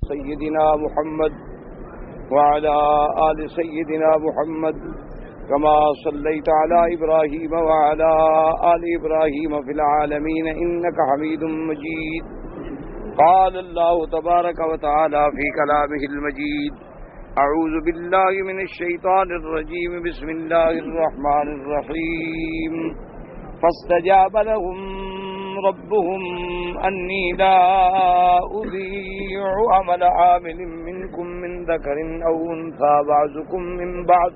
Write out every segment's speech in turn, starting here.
سيدنا محمد وعلى آل سيدنا محمد كما صليت على إبراهيم وعلى آل إبراهيم في العالمين إنك حميد مجيد. قال الله تبارك وتعالى في كلامه المجيد: أعوذ بالله من الشيطان الرجيم بسم الله الرحمن الرحيم. فاستجاب لهم ربهم أني لا أضيع عمل عامل منكم من ذكر أو أنثى بعضكم من بعض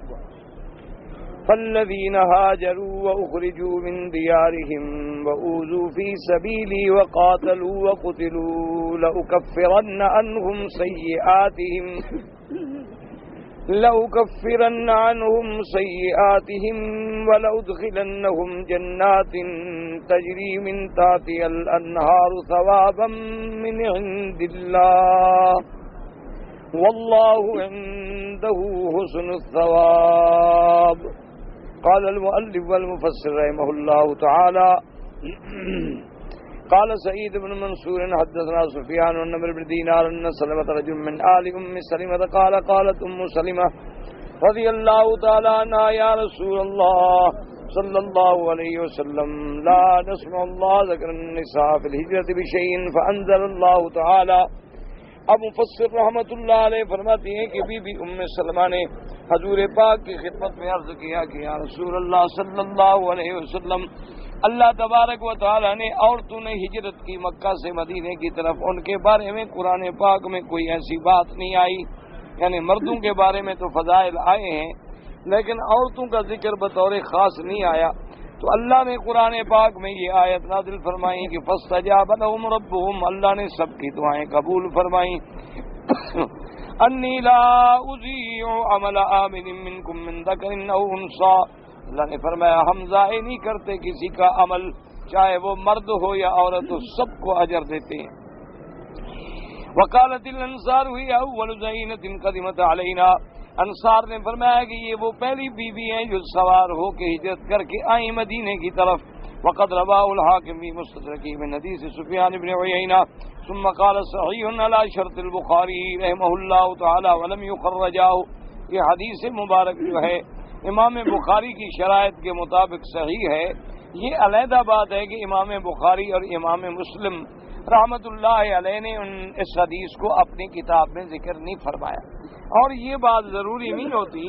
فالذين هاجروا وأخرجوا من ديارهم وأوذوا في سبيلي وقاتلوا وقتلوا لأكفرن عنهم سيئاتهم ولأدخلنهم جنات تجري من تحتها الأنهار ثوابا من عند الله والله عنده حسن الثواب. قال المؤلف والمفسر رحمه الله تعالى: قال سعيد بن منصور حدثنا سفيان بن عمرو بن دينار أن سلمة رجل من آل أم سلمة قالت أم سلمة رضي الله تعالى عنها: يا رسول الله صلى الله عليه وسلم لا نسمع الله ذكر النساء في الهجرة بشيء فأنزل الله تعالى. اب مفسر رحمۃ اللہ علیہ فرماتے ہیں کہ بی بی ام سلمہ نے حضور پاک کی خدمت میں عرض کیا کہ یا رسول اللہ صلی اللہ علیہ وسلم، اللہ تبارک و تعالی نے عورتوں نے ہجرت کی مکہ سے مدینے کی طرف، ان کے بارے میں قرآن پاک میں کوئی ایسی بات نہیں آئی. یعنی مردوں کے بارے میں تو فضائل آئے ہیں لیکن عورتوں کا ذکر بطور خاص نہیں آیا. تو اللہ نے قرآن پاک میں یہ آیت نازل فرمائی کہ فاستجاب لهم ربهم، اللہ نے سب کی دعائیں قبول فرمائیں. انی لا اضیع عمل عامل منکم من ذکر او انثى، اللہ نے فرمایا ہم ضائع نہیں کرتے کسی کا عمل، چاہے وہ مرد ہو یا عورت ہو، سب کو اجر دیتے ہیں. وقالت الانصار هي اول زینۃ قدمت علینا، انصار نے فرمایا کہ یہ وہ پہلی بیوی ہیں جو سوار ہو کے ہجرت کر کے آئیں مدینے کی طرف. وقد رواه الحاکم في مستدرکہ من حدیث سفیان بن عیینہ ثم قال صحیح على شرط البخاری رحمہ اللہ تعالی ولم يخرجاه. یہ حدیث مبارک جو ہے امام بخاری کی شرائط کے مطابق صحیح ہے. یہ علیحدہ بات ہے کہ امام بخاری اور امام مسلم رحمت اللہ علیہ نے اس حدیث کو اپنی کتاب میں ذکر نہیں فرمایا. اور یہ بات ضروری نہیں ہوتی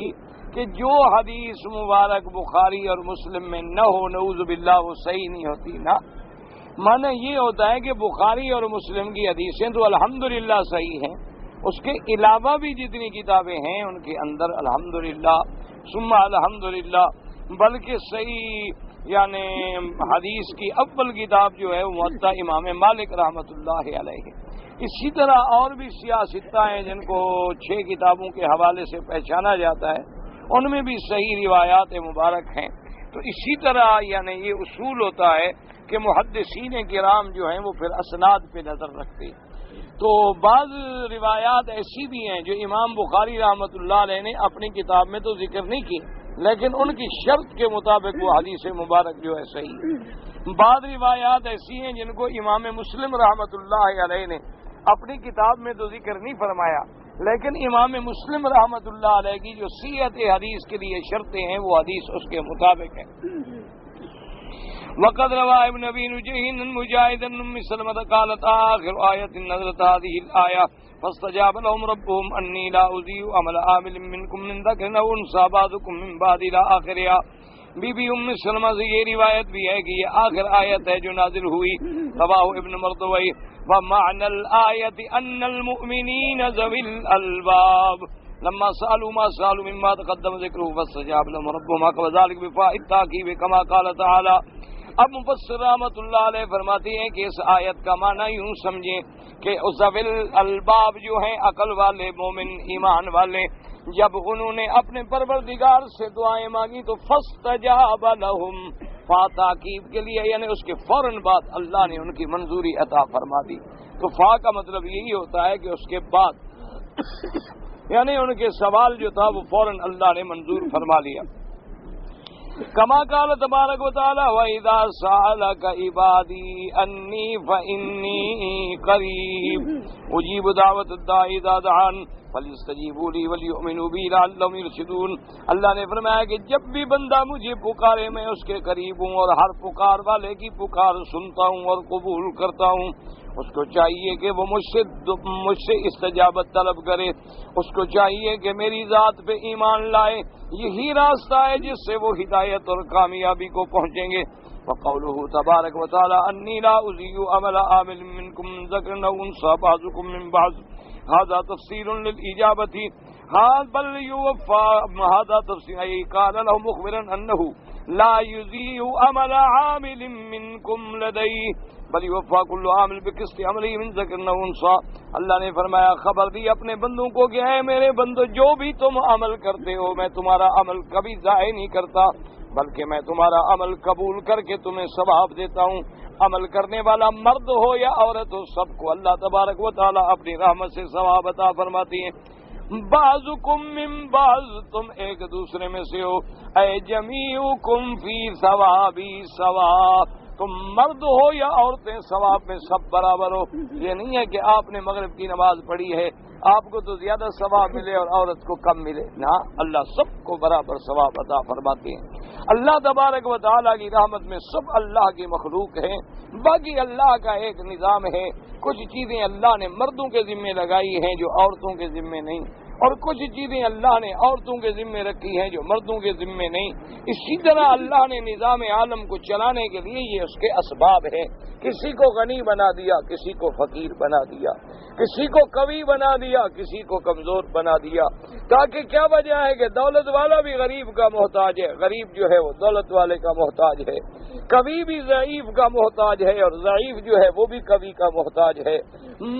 کہ جو حدیث مبارک بخاری اور مسلم میں نہ ہو نعوذ باللہ وہ صحیح نہیں ہوتی. نا معنی یہ ہوتا ہے کہ بخاری اور مسلم کی حدیثیں تو الحمدللہ صحیح ہیں، اس کے علاوہ بھی جتنی کتابیں ہیں ان کے اندر الحمدللہ ثم الحمدللہ، بلکہ صحیح یعنی حدیث کی اول کتاب جو ہے وہ موطا امام مالک رحمۃ اللہ علیہ. اسی طرح اور بھی سیاستہ ہیں جن کو 6 کتابوں کے حوالے سے پہچانا جاتا ہے، ان میں بھی صحیح روایات مبارک ہیں. تو اسی طرح یعنی یہ اصول ہوتا ہے کہ محدثین کرام جو ہیں وہ پھر اسناد پہ نظر رکھتے ہیں. تو بعض روایات ایسی بھی ہیں جو امام بخاری رحمۃ اللہ علیہ نے اپنی کتاب میں تو ذکر نہیں کی لیکن ان کی شرط کے مطابق وہ حدیث مبارک جو ہے صحیح. بعض روایات ایسی ہیں جن کو امام مسلم رحمۃ اللہ علیہ نے اپنی کتاب میں تو ذکر نہیں فرمایا لیکن امام مسلم رحمۃ اللہ علیہ کی جو صحت حدیث کے لیے شرطیں ہیں وہ حدیث اس کے مطابق ہے. وقد روى ابن ابي نجيح مجاهد بن ام سلمة قالت آخر آية نزلت هذه الآية فاستجاب لهم ربهم أني لا أضيع عمل عامل منكم من ذكر أو أنثى بعضكم من بعض إلى آخرها. بی بی ام سلمہ سے یہ روایت بھی ہے کہ یہ آخر آیت ہے جو نازل ہوئی. رواہ ابن مردوی. ومعنى الآية أن المؤمنين ذوي الألباب لما سألوا ما سألوا مما تقدم ذكره فاستجاب لهم ربهم عقب ذلك بفاء التأكيد كما قال تعالى. اب مفسر رحمۃ اللہ علیہ فرماتے ہیں کہ اس آیت کا معنی یوں سمجھیں کہ ذوی الالباب جو ہیں عقل والے مومن ایمان والے، جب انہوں نے اپنے پروردگار سے دعائیں مانگی تو فاستجاب لهم، فا تاکید کے لیے یعنی اس کے فوراً بعد اللہ نے ان کی منظوری عطا فرما دی. تو فا کا مطلب یہی ہوتا ہے کہ اس کے بعد یعنی ان کے سوال جو تھا وہ فوراً اللہ نے منظور فرما لیا. کما قال تبارک و تعالی وَإِذَا سَأَلَكَ عِبَادِي أَنِّي فَإِنِّي قَرِيبٌ أُجِيبُ دَعْوَةَ الدَّاعِ إِذَا دَعَانِ فَلْيَسْتَجِيبُوا لِي وَلْيُؤْمِنُوا بِي لَعَلَّهُمْ يَرْشُدُونَ۔ اللہ نے فرمایا کہ جب بھی بندہ مجھے پکارے میں اس کے قریب ہوں، اور ہر پکار والے کی پکار سنتا ہوں اور قبول کرتا ہوں۔ اس کو چاہیے کہ وہ مجھ سے استجابت طلب کرے، اس کو چاہیے کہ میری ذات پہ ایمان لائے، یہی راستہ ہے جس سے وہ ہدایت اور کامیابی کو پہنچیں گے۔ وقوله تبارک و تعالی انی لا اضیع عمل عامل منکم ذکر او انثى بعضکم من بعض هذا تفسیر للإجابة بل يوفى هذا تفسیر ای قال له مخبرا انه لا يضيع عمل عامل منکم لدیہ بل یوفى كل عامل بقسط عمله من ذکر او انثى۔ اللہ نے فرمایا خبر دی اپنے بندوں کو کہ اے میرے بندو، جو بھی تم عمل کرتے ہو میں تمہارا عمل کبھی ضائع نہیں کرتا، بلکہ میں تمہارا عمل قبول کر کے تمہیں ثواب دیتا ہوں۔ عمل کرنے والا مرد ہو یا عورت ہو، سب کو اللہ تبارک و تعالی اپنی رحمت سے ثواب عطا فرماتی ہیں۔ بعضکم من بعض، تم ایک دوسرے میں سے ہو، اے جمیعکم فی ثوابی سواء، تم مرد ہو یا عورتیں ثواب میں سب برابر ہو۔ یہ نہیں ہے کہ آپ نے مغرب کی نماز پڑھی ہے آپ کو تو زیادہ ثواب ملے اور عورت کو کم ملے، نہ، اللہ سب کو برابر ثواب عطا فرماتے ہیں۔ اللہ تبارک و تعالیٰ کی رحمت میں سب اللہ کی مخلوق ہیں، باقی اللہ کا ایک نظام ہے۔ کچھ چیزیں اللہ نے مردوں کے ذمے لگائی ہیں جو عورتوں کے ذمے نہیں، اور کچھ چیزیں اللہ نے عورتوں کے ذمے رکھی ہیں جو مردوں کے ذمے نہیں۔ اسی طرح اللہ نے نظام عالم کو چلانے کے لیے یہ اس کے اسباب ہیں۔ کسی کو غنی بنا دیا، کسی کو فقیر بنا دیا، کسی کو قوی بنا دیا، کسی کو کمزور بنا دیا، تاکہ کیا وجہ ہے کہ دولت والا بھی غریب کا محتاج ہے، غریب جو ہے وہ دولت والے کا محتاج ہے، قوی بھی ضعیف کا محتاج ہے، اور ضعیف جو ہے وہ بھی قوی کا محتاج ہے،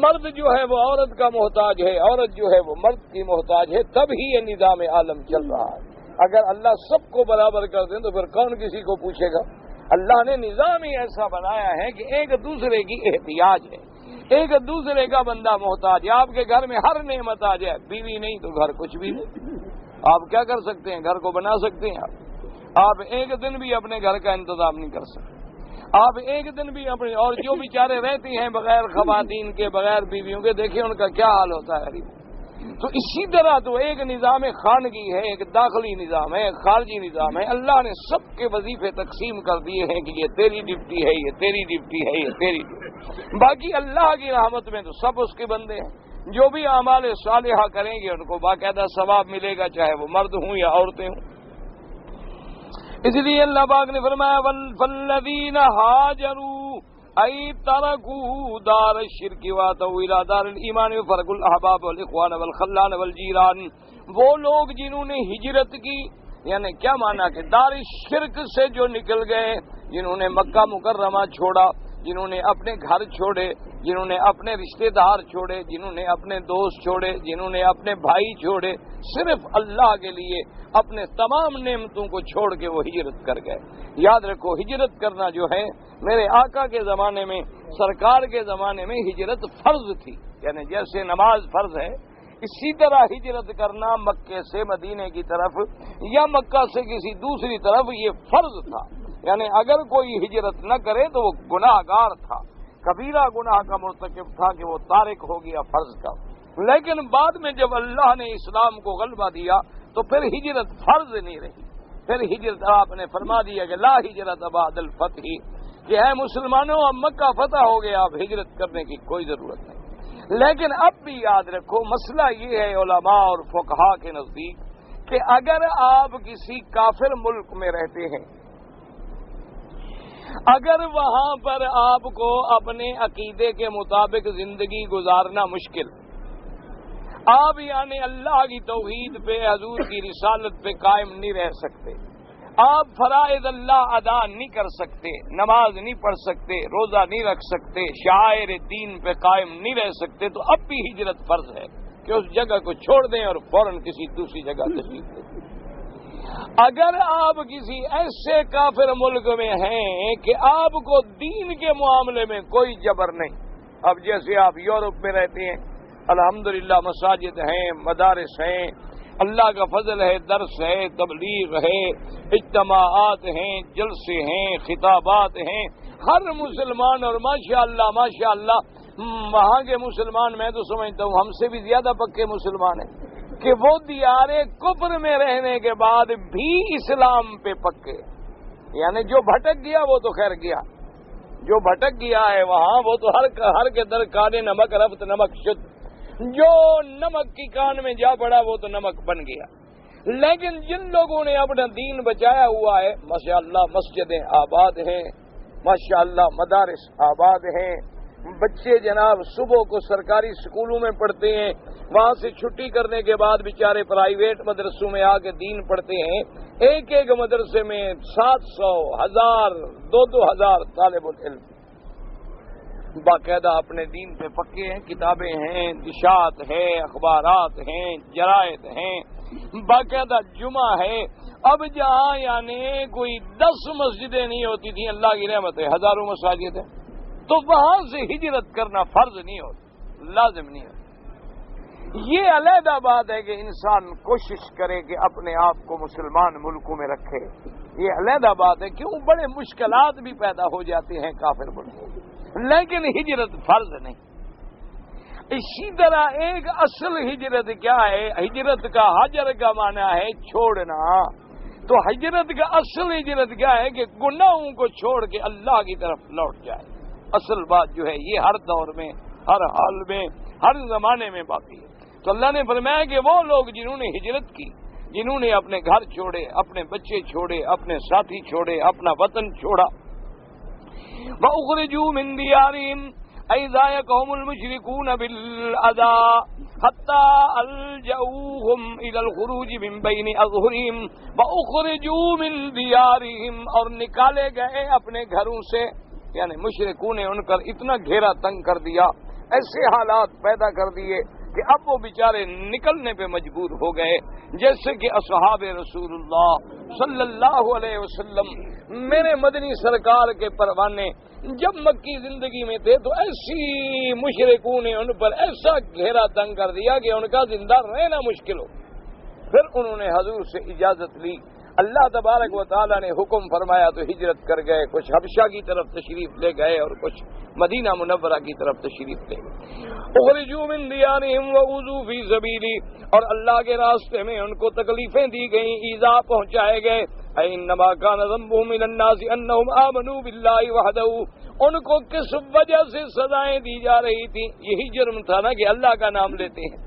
مرد جو ہے وہ عورت کا محتاج ہے، عورت جو ہے وہ مرد کی محتاج ہے، تب ہی یہ نظام عالم چل رہا ہے۔ اگر اللہ سب کو برابر کر دیں تو پھر کون کسی کو پوچھے گا؟ اللہ نے نظام ہی ایسا بنایا ہے کہ ایک دوسرے کی احتیاج ہے، ایک دوسرے کا بندہ محتاج ہے۔ آپ کے گھر میں ہر نعمت آ جائے، بیوی نہیں تو گھر کچھ بھی نہیں، آپ کیا کر سکتے ہیں؟ گھر کو بنا سکتے ہیں آپ ایک دن بھی اپنے گھر کا انتظام نہیں کر سکتے، آپ ایک دن بھی اپنے، اور جو بیچارے رہتے ہیں بغیر خواتین کے، بغیر بیویوں کے، دیکھیں ان کا کیا حال ہوتا ہے غریب۔ تو اسی طرح تو ایک نظام خانگی ہے، ایک داخلی نظام ہے، ایک خارجی نظام ہے۔ اللہ نے سب کے وظیفے تقسیم کر دیے ہیں کہ یہ تیری ڈیوٹی ہے، یہ تیری ڈیوٹی ہے، یہ تیری ڈیوٹی۔ باقی اللہ کی رحمت میں تو سب اس کے بندے ہیں، جو بھی اعمال صالحہ کریں گے ان کو باقاعدہ ثواب ملے گا، چاہے وہ مرد ہوں یا عورتیں ہوں۔ اس لیے اللہ پاک نے فرمایا فالذین ہاجروا ای ترکوا دار الشرک واتوا الی دار الایمان وفرقوا الاحباب والاخوان والخلان والجیران، وہ لوگ جنہوں نے ہجرت کی، یعنی کیا مانا کہ دار الشرک سے جو نکل گئے، جنہوں نے مکہ مکرمہ چھوڑا، جنہوں نے اپنے گھر چھوڑے، جنہوں نے اپنے رشتہ دار چھوڑے، جنہوں نے اپنے دوست چھوڑے، جنہوں نے اپنے بھائی چھوڑے، صرف اللہ کے لیے اپنے تمام نعمتوں کو چھوڑ کے وہ ہجرت کر گئے۔ یاد رکھو ہجرت کرنا جو ہے، میرے آقا کے زمانے میں، سرکار کے زمانے میں ہجرت فرض تھی، یعنی جیسے نماز فرض ہے اسی طرح ہجرت کرنا مکے سے مدینے کی طرف یا مکہ سے کسی دوسری طرف یہ فرض تھا، یعنی اگر کوئی ہجرت نہ کرے تو وہ گناہ گار تھا، کبیرہ گناہ کا مرتکب تھا کہ وہ تارک ہو گیا فرض کا۔ لیکن بعد میں جب اللہ نے اسلام کو غلبہ دیا تو پھر ہجرت فرض نہیں رہی، پھر ہجرت آپ نے فرما دیا کہ لا ہجرت بعد الفتح، کہ اے مسلمانوں اب مکہ فتح ہو گیا، اب ہجرت کرنے کی کوئی ضرورت نہیں۔ لیکن اب بھی یاد رکھو مسئلہ یہ ہے علماء اور فقہاء کے نزدیک کہ اگر آپ کسی کافر ملک میں رہتے ہیں، اگر وہاں پر آپ کو اپنے عقیدے کے مطابق زندگی گزارنا مشکل، آپ یعنی اللہ کی توحید پہ، حضور کی رسالت پہ قائم نہیں رہ سکتے، آپ فرائض اللہ ادا نہیں کر سکتے، نماز نہیں پڑھ سکتے، روزہ نہیں رکھ سکتے، شعائر دین پہ قائم نہیں رہ سکتے، تو اب بھی ہجرت فرض ہے کہ اس جگہ کو چھوڑ دیں اور فوراً کسی دوسری جگہ تشریف لیں۔ اگر آپ کسی ایسے کافر ملک میں ہیں کہ آپ کو دین کے معاملے میں کوئی جبر نہیں، اب جیسے آپ یورپ میں رہتے ہیں، الحمدللہ مساجد ہیں، مدارس ہیں، اللہ کا فضل ہے، درس ہے، تبلیغ ہے، اجتماعات ہیں، جلسے ہیں، خطابات ہیں، ہر مسلمان، اور ماشاءاللہ ماشاءاللہ وہاں کے مسلمان میں تو سمجھتا ہوں ہم سے بھی زیادہ پکے مسلمان ہیں کہ وہ دیار کفر میں رہنے کے بعد بھی اسلام پہ پکے، یعنی جو بھٹک گیا وہ تو خیر گیا، جو بھٹک گیا ہے وہاں وہ تو ہر کے در کانے نمک رفت نمک شد، جو نمک کی کان میں جا پڑا وہ تو نمک بن گیا۔ لیکن جن لوگوں نے اپنا دین بچایا ہوا ہے، ماشاءاللہ مسجدیں آباد ہیں، ماشاءاللہ مدارس آباد ہیں، بچے جناب صبح کو سرکاری سکولوں میں پڑھتے ہیں، وہاں سے چھٹی کرنے کے بعد بیچارے پرائیویٹ مدرسوں میں آ کے دین پڑھتے ہیں، ایک ایک مدرسے میں 700 1000 2000 طالب العلم باقاعدہ اپنے دین پہ پکے ہیں، کتابیں ہیں، اشاعت ہے، اخبارات ہیں، جرائد ہیں، باقاعدہ جمعہ ہے۔ اب جہاں یعنی کوئی 10 مسجدیں نہیں ہوتی تھیں، اللہ کی رحمت ہے ہزاروں مساجد ہیں، تو وہاں سے ہجرت کرنا فرض نہیں ہوتا، لازم نہیں ہوتا۔ یہ علیحدہ بات ہے کہ انسان کوشش کرے کہ اپنے آپ کو مسلمان ملکوں میں رکھے، یہ علیحدہ بات ہے، کیوں بڑے مشکلات بھی پیدا ہو جاتے ہیں کافر ملکوں میں، لیکن ہجرت فرض نہیں۔ اسی طرح ایک اصل ہجرت کیا ہے؟ ہجرت کا حجر کا معنی ہے چھوڑنا، تو ہجرت کا اصل ہجرت کیا ہے کہ گناہوں کو چھوڑ کے اللہ کی طرف لوٹ جائے۔ اصل بات جو ہے یہ ہر دور میں، ہر حال میں، ہر زمانے میں باقی ہے۔ تو اللہ نے فرمایا کہ وہ لوگ جنہوں نے ہجرت کی، جنہوں نے اپنے گھر چھوڑے، اپنے بچے چھوڑے، اپنے ساتھی چھوڑے، اپنا وطن چھوڑا، وَأُخْرِجُوا مِن دِيَارِهِمْ إِذَا يَقُومُ الْمُشْرِكُونَ بِالْأَذَى حَتَّى أَلْجَأُوهُمْ إِلَى الْخُرُوجِ مِن بَيْنِ أَظْهُرِهِمْ وَأُخْرِجُوا مِن دِيَارِهِمْ، اور نکالے گئے اپنے گھروں سے، یعنی مشرکوں نے ان پر اتنا گھیرا تنگ کر دیا، ایسے حالات پیدا کر دیے کہ اب وہ بیچارے نکلنے پہ مجبور ہو گئے، جیسے کہ اصحاب رسول اللہ صلی اللہ علیہ وسلم، میرے مدنی سرکار کے پروانے جب مکی زندگی میں تھے تو ایسی مشرکوں نے ان پر ایسا گھیرا تنگ کر دیا کہ ان کا زندہ رہنا مشکل ہو۔ پھر انہوں نے حضور سے اجازت لی، اللہ تبارک و تعالیٰ نے حکم فرمایا تو ہجرت کر گئے، کچھ حبشہ کی طرف تشریف لے گئے اور کچھ مدینہ منورہ کی طرف تشریف لے گئے۔ اخرجوا من دیارہم وأوذوا فی سبیلی، اور اللہ کے راستے میں ان کو تکلیفیں دی گئیں، ایذا پہنچائے گئے۔ انما کان ذنبهم من الناس انہم آمنوا باللہ وحدہ، ان کو کس وجہ سے سزائیں دی جا رہی تھیں؟ یہی جرم تھا نا کہ اللہ کا نام لیتے ہیں۔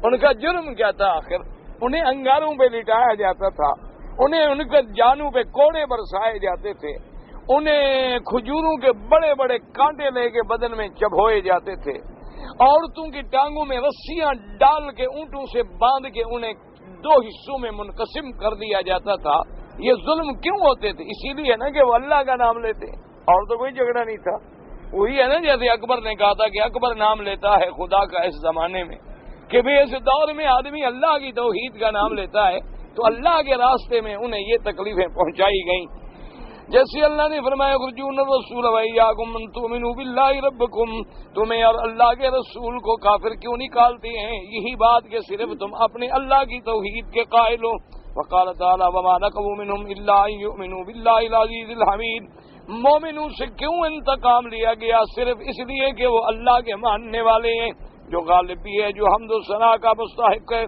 ان کا جرم کیا تھا آخر؟ انہیں انگاروں پہ لٹایا جاتا تھا، انہیں ان کے جانوں پہ کوڑے برسائے جاتے تھے، انہیں کھجوروں کے بڑے بڑے کانٹے لے کے بدن میں چبھوئے جاتے تھے، عورتوں کی ٹانگوں میں رسیاں ڈال کے اونٹوں سے باندھ کے انہیں 2 حصوں میں منقسم کر دیا جاتا تھا۔ یہ ظلم کیوں ہوتے تھے؟ اسی لیے نا کہ وہ اللہ کا نام لیتے، اور تو کوئی جھگڑا نہیں تھا۔ وہی ہے نا جیسے اکبر نے کہا تھا کہ اکبر نام لیتا ہے خدا کا اس زمانے میں، کہ بھی اس دور میں آدمی اللہ کی توحید کا نام لیتا ہے، تو اللہ کے راستے میں انہیں یہ تکلیفیں پہنچائی گئیں۔ جیسے اللہ نے فرمایا خرجون الرسول وإياكم أن تؤمنوا بالله ربكم، تمہیں اور اللہ کے رسول کو کافر کیوں نکالتے ہیں؟ یہی بات کہ صرف تم اپنے اللہ کی توحید کے قائل ہو۔ وقال تعالی وما نقموا منهم الا ان يؤمنوا بالله العزيز الحميد، مومنوں سے کیوں انتقام لیا گیا؟ صرف اس لیے کہ وہ اللہ کے ماننے والے ہیں، جو غالب بھی ہے، جو حمد و ثنا کا مستحق ہے۔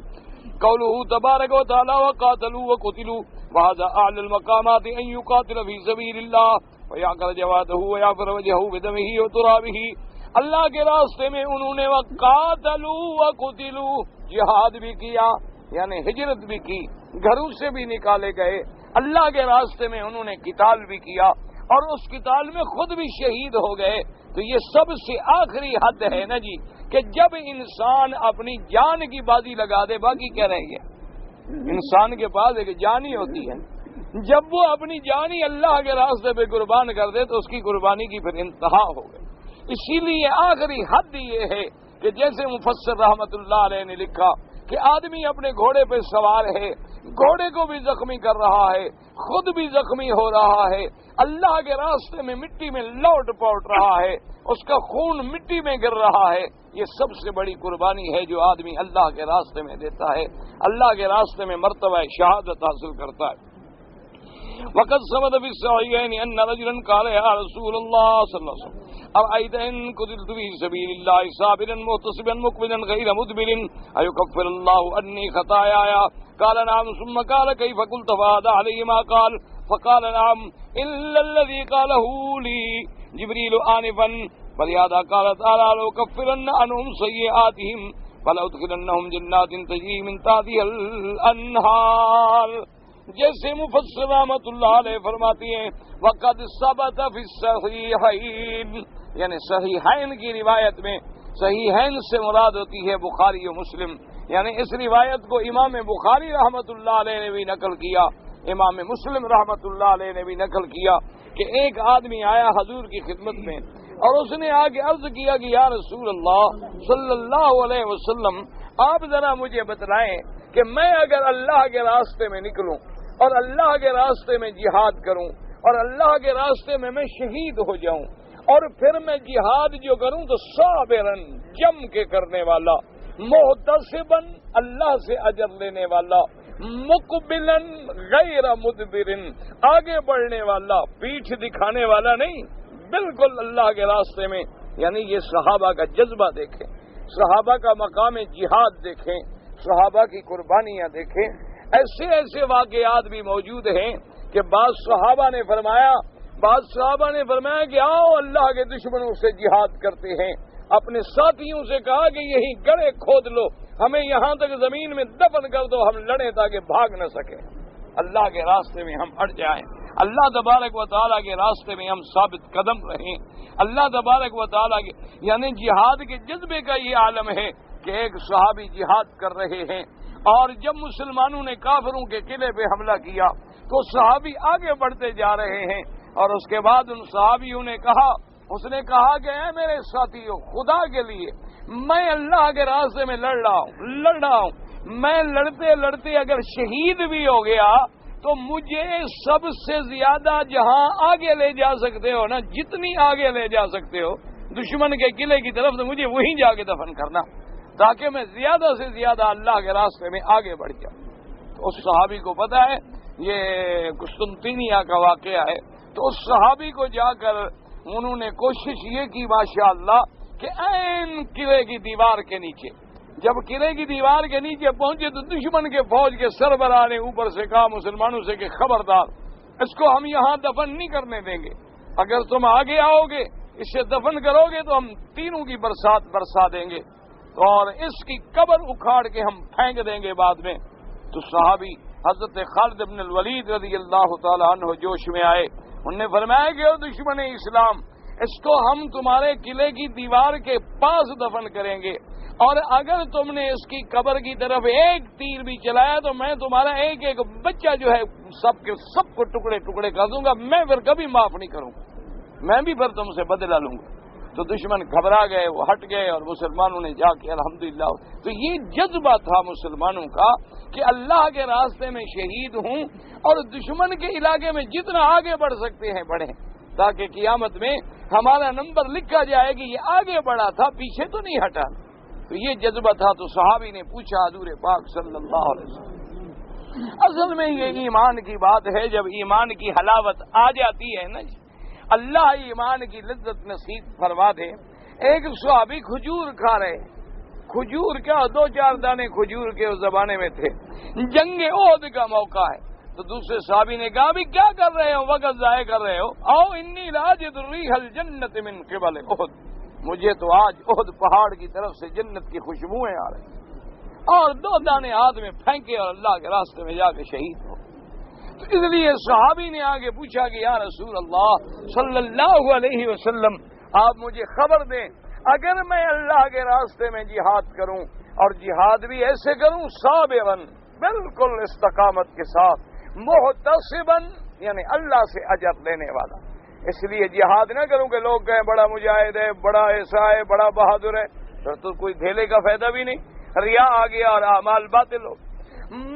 قوله تبارک و تعالی وقاتلوا وقتلوا وهذا اعلى المقامات ان يقاتل في سبيل الله ويعقر جواده ويعفر وجهه بدمه وترابه، اللہ کے راستے میں انہوں نے وقاتلوا وقتلوا، جہاد بھی کیا یعنی ہجرت بھی کی، گھروں سے بھی نکالے گئے، اللہ کے راستے میں انہوں نے قتال بھی کیا، اور اس قتال میں خود بھی شہید ہو گئے۔ تو یہ سب سے آخری حد ہے نا جی، کہ جب انسان اپنی جان کی بازی لگا دے، باقی کیا رہ گیا؟ انسان کے پاس ایک جان ہی ہوتی ہے، جب وہ اپنی جان ہی اللہ کے راستے پہ قربان کر دے تو اس کی قربانی کی پھر انتہا ہو گئی۔ اسی لیے آخری حد یہ ہے کہ جیسے مفسر رحمت اللہ علیہ نے لکھا کہ کہ آدمی اپنے گھوڑے پہ سوار ہے، گھوڑے کو بھی زخمی کر رہا ہے، خود بھی زخمی ہو رہا ہے، اللہ کے راستے میں مٹی میں لوٹ پوٹ رہا ہے، اس کا خون مٹی میں گر رہا ہے۔ یہ سب سے بڑی قربانی ہے جو آدمی اللہ کے راستے میں دیتا ہے، اللہ کے راستے میں مرتبہ شہادت حاصل کرتا ہے۔ وقد ثبت في الصحيحين ان رجلا قال يا رسول الله صلى الله عليه وسلم ارايت ان قتلت في سبيل الله صابرا محتسبا مقبلا غير مدبر ايكفر الله عني خطاياي؟ قال نعم. ثم قال كيف قلت؟ فهذا عليه ما قال. فقال نعم الا الذي قاله لي جبريل آنفا. فلهذا قال تعالى لو كفرن عنهم سيئاتهم فلأدخلنهم جنات تجري من تحتها الانهار. جیسے مفسر رحمۃ اللہ علیہ فرماتی ہیں وقد ثبت فی الصحیحین، یعنی صحیحین کی روایت میں، صحیحین سے مراد ہوتی ہے بخاری و مسلم، یعنی اس روایت کو امام بخاری رحمۃ اللہ علیہ نے بھی نقل کیا، امام مسلم رحمۃ اللہ علیہ نے بھی نقل کیا کہ ایک آدمی آیا حضور کی خدمت میں اور اس نے آگے عرض کیا کہ یا رسول اللہ صلی اللہ علیہ وسلم آپ ذرا مجھے بتلائیں کہ میں اگر اللہ کے راستے میں نکلوں اور اللہ کے راستے میں جہاد کروں اور اللہ کے راستے میں شہید ہو جاؤں اور پھر میں جہاد جو کروں تو صابرن جم کے کرنے والا، محتسبن اللہ سے اجر لینے والا، مقبلن غیر مدبرن آگے بڑھنے والا، پیٹھ دکھانے والا نہیں، بالکل اللہ کے راستے میں۔ یعنی یہ صحابہ کا جذبہ دیکھیں، صحابہ کا مقام جہاد دیکھیں، صحابہ کی قربانیاں دیکھیں۔ ایسے ایسے واقعات بھی موجود ہیں کہ بعض صحابہ نے فرمایا کہ آؤ اللہ کے دشمنوں سے جہاد کرتے ہیں، اپنے ساتھیوں سے کہا کہ یہی گڑھے کھود لو، ہمیں یہاں تک زمین میں دفن کر دو، ہم لڑیں تاکہ بھاگ نہ سکیں، اللہ کے راستے میں ہم اٹ جائیں، اللہ تبارک و تعالیٰ کے راستے میں ہم ثابت قدم رہیں، اللہ تبارک و تعالیٰ کے یعنی جہاد کے جذبے کا یہ عالم ہے کہ ایک صحابی جہاد کر رہے ہیں اور جب مسلمانوں نے کافروں کے قلعے پہ حملہ کیا تو صحابی آگے بڑھتے جا رہے ہیں اور اس کے بعد ان صحابیوں نے کہا کہ اے میرے ساتھیوں، خدا کے لیے میں اللہ کے راستے میں لڑ رہا ہوں، میں لڑتے لڑتے اگر شہید بھی ہو گیا تو مجھے سب سے زیادہ جہاں آگے لے جا سکتے ہو نا، جتنی آگے لے جا سکتے ہو دشمن کے قلعے کی طرف، تو مجھے وہیں جا کے دفن کرنا تاکہ میں زیادہ سے زیادہ اللہ کے راستے میں آگے بڑھ جاؤں۔ تو اس صحابی کو پتا ہے یہ قسطنطنیہ کا واقعہ ہے، تو اس صحابی کو جا کر انہوں نے کوشش یہ کی ماشاءاللہ کہ عین قلعے کی دیوار کے نیچے، جب قلعے کی دیوار کے نیچے پہنچے تو دشمن کے فوج کے سربراہ نے اوپر سے کہا مسلمانوں سے کہ خبردار، اس کو ہم یہاں دفن نہیں کرنے دیں گے، اگر تم آگے آؤ گے اسے دفن کرو گے تو ہم تینوں کی برسات برسا دیں گے اور اس کی قبر اکھاڑ کے ہم پھینک دیں گے بعد میں۔ تو صحابی حضرت خالد بن الولید رضی اللہ تعالیٰ عنہ جوش میں آئے، انہوں نے فرمایا کہ او دشمن اسلام، اس کو ہم تمہارے قلعے کی دیوار کے پاس دفن کریں گے اور اگر تم نے اس کی قبر کی طرف ایک تیر بھی چلایا تو میں تمہارا ایک ایک بچہ جو ہے سب کو ٹکڑے ٹکڑے کر دوں گا، میں پھر کبھی معاف نہیں کروں گا، میں بھی پھر تم سے بدلہ لوں گا۔ تو دشمن گھبرا گئے، وہ ہٹ گئے اور مسلمانوں نے جا کے الحمدللہ۔ تو یہ جذبہ تھا مسلمانوں کا کہ اللہ کے راستے میں شہید ہوں اور دشمن کے علاقے میں جتنا آگے بڑھ سکتے ہیں بڑھیں تاکہ قیامت میں ہمارا نمبر لکھا جائے کہ یہ آگے بڑھا تھا، پیچھے تو نہیں ہٹا۔ تو یہ جذبہ تھا۔ تو صحابی نے پوچھا حضور پاک صلی اللہ علیہ وسلم، اصل میں یہ ایمان کی بات ہے، جب ایمان کی حلاوت آ جاتی ہے نا، اللہ ایمان کی لذت نصیب فرما دے۔ ایک صحابی کھجور کھا رہے، کھجور کیا 2-4 دانے کھجور کے اس زمانے میں تھے، جنگ احد کا موقع ہے، تو دوسرے صحابی نے کہا بھی کیا کر رہے ہو، وقت ضائع کر رہے ہو، آؤ انی لاجد ریح الجنت من قبل احد، مجھے تو آج احد پہاڑ کی طرف سے جنت کی خوشبوئیں آ رہی، اور 2 دانے ہاتھ میں پھینکے اور اللہ کے راستے میں جا کے شہید ہو۔ تو اس لیے صحابی نے آگے پوچھا کہ یا رسول اللہ صلی اللہ علیہ وسلم، آپ مجھے خبر دیں، اگر میں اللہ کے راستے میں جہاد کروں اور جہاد بھی ایسے کروں صابرا، بالکل استقامت کے ساتھ، محتسبا یعنی اللہ سے اجر لینے والا، اس لیے جہاد نہ کروں کہ لوگ کہیں بڑا مجاہد ہے، بڑا ایسا ہے، بڑا بہادر ہے، تو کوئی دھیلے کا فائدہ بھی نہیں۔ ریا آ گیا اور اعمال باطل ہو.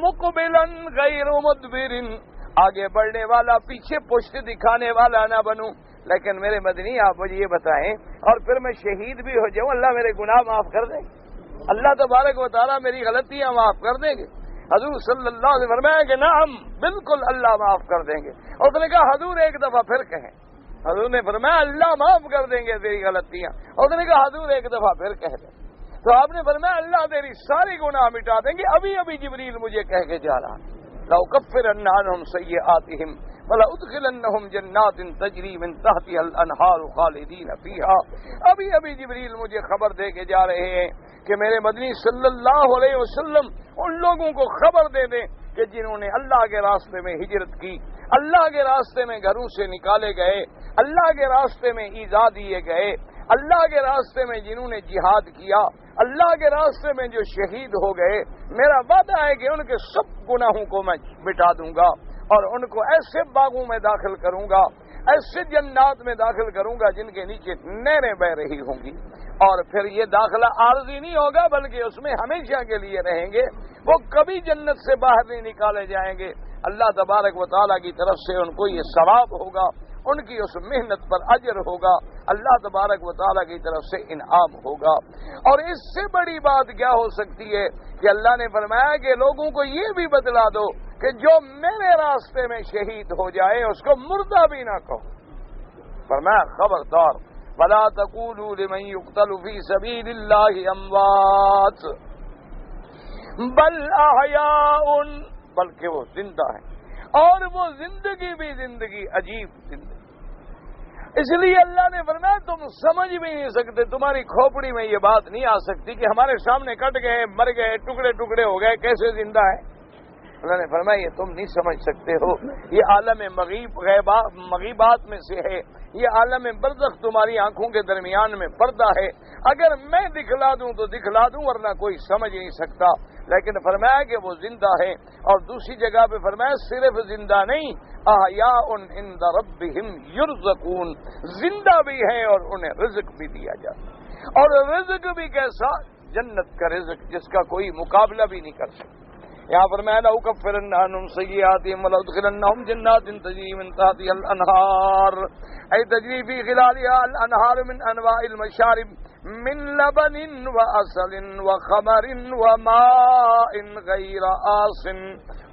مقبلن غیر مدبرن، آگے بڑھنے والا، پیچھے پشت دکھانے والا نہ بنوں. لیکن میرے مدنی آپ مجھے یہ بتائیں، اور پھر میں شہید بھی ہو جاؤں، اللہ میرے گناہ معاف کر دیں؟ اللہ تبارک و تعالیٰ میری غلطیاں معاف کر دیں گے؟ حضور صلی اللہ علیہ وسلم فرمایا کہ نعم، بالکل اللہ معاف کر دیں گے. اور اس نے کہا حضور ایک دفعہ پھر کہیں. حضور نے فرمایا اللہ معاف کر دیں گے تیری غلطیاں. اور اس نے کہا حضور ایک دفعہ پھر کہہ دیں. تو آپ نے فرمایا اللہ تیری ساری گناہ مٹا دیں گے. ابھی ابھی جبریل مجھے کہہ کے جا رہا، لَأُكَفِّرَنَّ عَنْهُمْ سَيِّئَاتِهِمْ وَلَأُدْخِلَنَّهُمْ جَنَّاتٍ تَجْرِي مِنْ تَحْتِهَا الْأَنْهَارُ خَالِدِينَ فِيهَا. ابھی ابھی جبریل مجھے خبر دے کے جا رہے ہیں کہ میرے مدنی صلی اللہ علیہ وسلم ان لوگوں کو خبر دے دیں کہ جنہوں نے اللہ کے راستے میں ہجرت کی، اللہ کے راستے میں گھروں سے نکالے گئے، اللہ کے راستے میں ایذا دیے گئے، اللہ کے راستے میں جنہوں نے جہاد کیا، اللہ کے راستے میں جو شہید ہو گئے، میرا وعدہ ہے کہ ان کے سب گناہوں کو میں مٹا دوں گا اور ان کو ایسے باغوں میں داخل کروں گا، ایسے جنات میں داخل کروں گا جن کے نیچے نہریں بہ رہی ہوں گی. اور پھر یہ داخلہ عارضی نہیں ہوگا بلکہ اس میں ہمیشہ کے لیے رہیں گے، وہ کبھی جنت سے باہر نہیں نکالے جائیں گے. اللہ تبارک و تعالیٰ کی طرف سے ان کو یہ ثواب ہوگا، ان کی اس محنت پر اجر ہوگا، اللہ تبارک و تعالیٰ کی طرف سے انعام ہوگا. اور اس سے بڑی بات کیا ہو سکتی ہے کہ اللہ نے فرمایا کہ لوگوں کو یہ بھی بتلا دو کہ جو میرے راستے میں شہید ہو جائے اس کو مردہ بھی نہ کہو. فرمایا خبردار وَلَا تَقُولُوا لِمَن يُقْتَلُ فِي سَبِيلِ اللَّهِ أَمْوَاتٌ بَلْ أَحْيَاءٌ، بلکہ وہ زندہ ہے، اور وہ زندگی بھی زندگی عجیب زندگی. اس لیے اللہ نے فرمایا تم سمجھ بھی نہیں سکتے، تمہاری کھوپڑی میں یہ بات نہیں آ سکتی کہ ہمارے سامنے کٹ گئے، مر گئے، ٹکڑے ٹکڑے ہو گئے، کیسے زندہ ہے. اللہ نے فرمایا یہ تم نہیں سمجھ سکتے ہو، یہ عالم مغیبات میں سے ہے، یہ عالم برزخ تمہاری آنکھوں کے درمیان میں پردہ ہے. اگر میں دکھلا دوں تو دکھلا دوں ورنہ کوئی سمجھ نہیں سکتا. لیکن فرمایا کہ وہ زندہ ہے. اور دوسری جگہ پہ فرمایا صرف زندہ نہیں، احیاء عند ربہم یرزقون، زندہ بھی ہے اور انہیں رزق بھی دیا جاتا. اور رزق بھی کیسا؟ جنت کا رزق جس کا کوئی مقابلہ بھی نہیں کر سکتا. یہاں پر میں لَأُكَفِّرَنَّ عَنْهُمْ سَيِّئَاتِهِمْ وَلَأُدْخِلَنَّهُمْ جَنَّاتٍ تَجْرِي مِنْ تَحْتِهَا الْأَنْهَارُ أي تجري في خلالها الأنهار من أنواع المشارب من لبن وعسل وخمر وماء غير آسن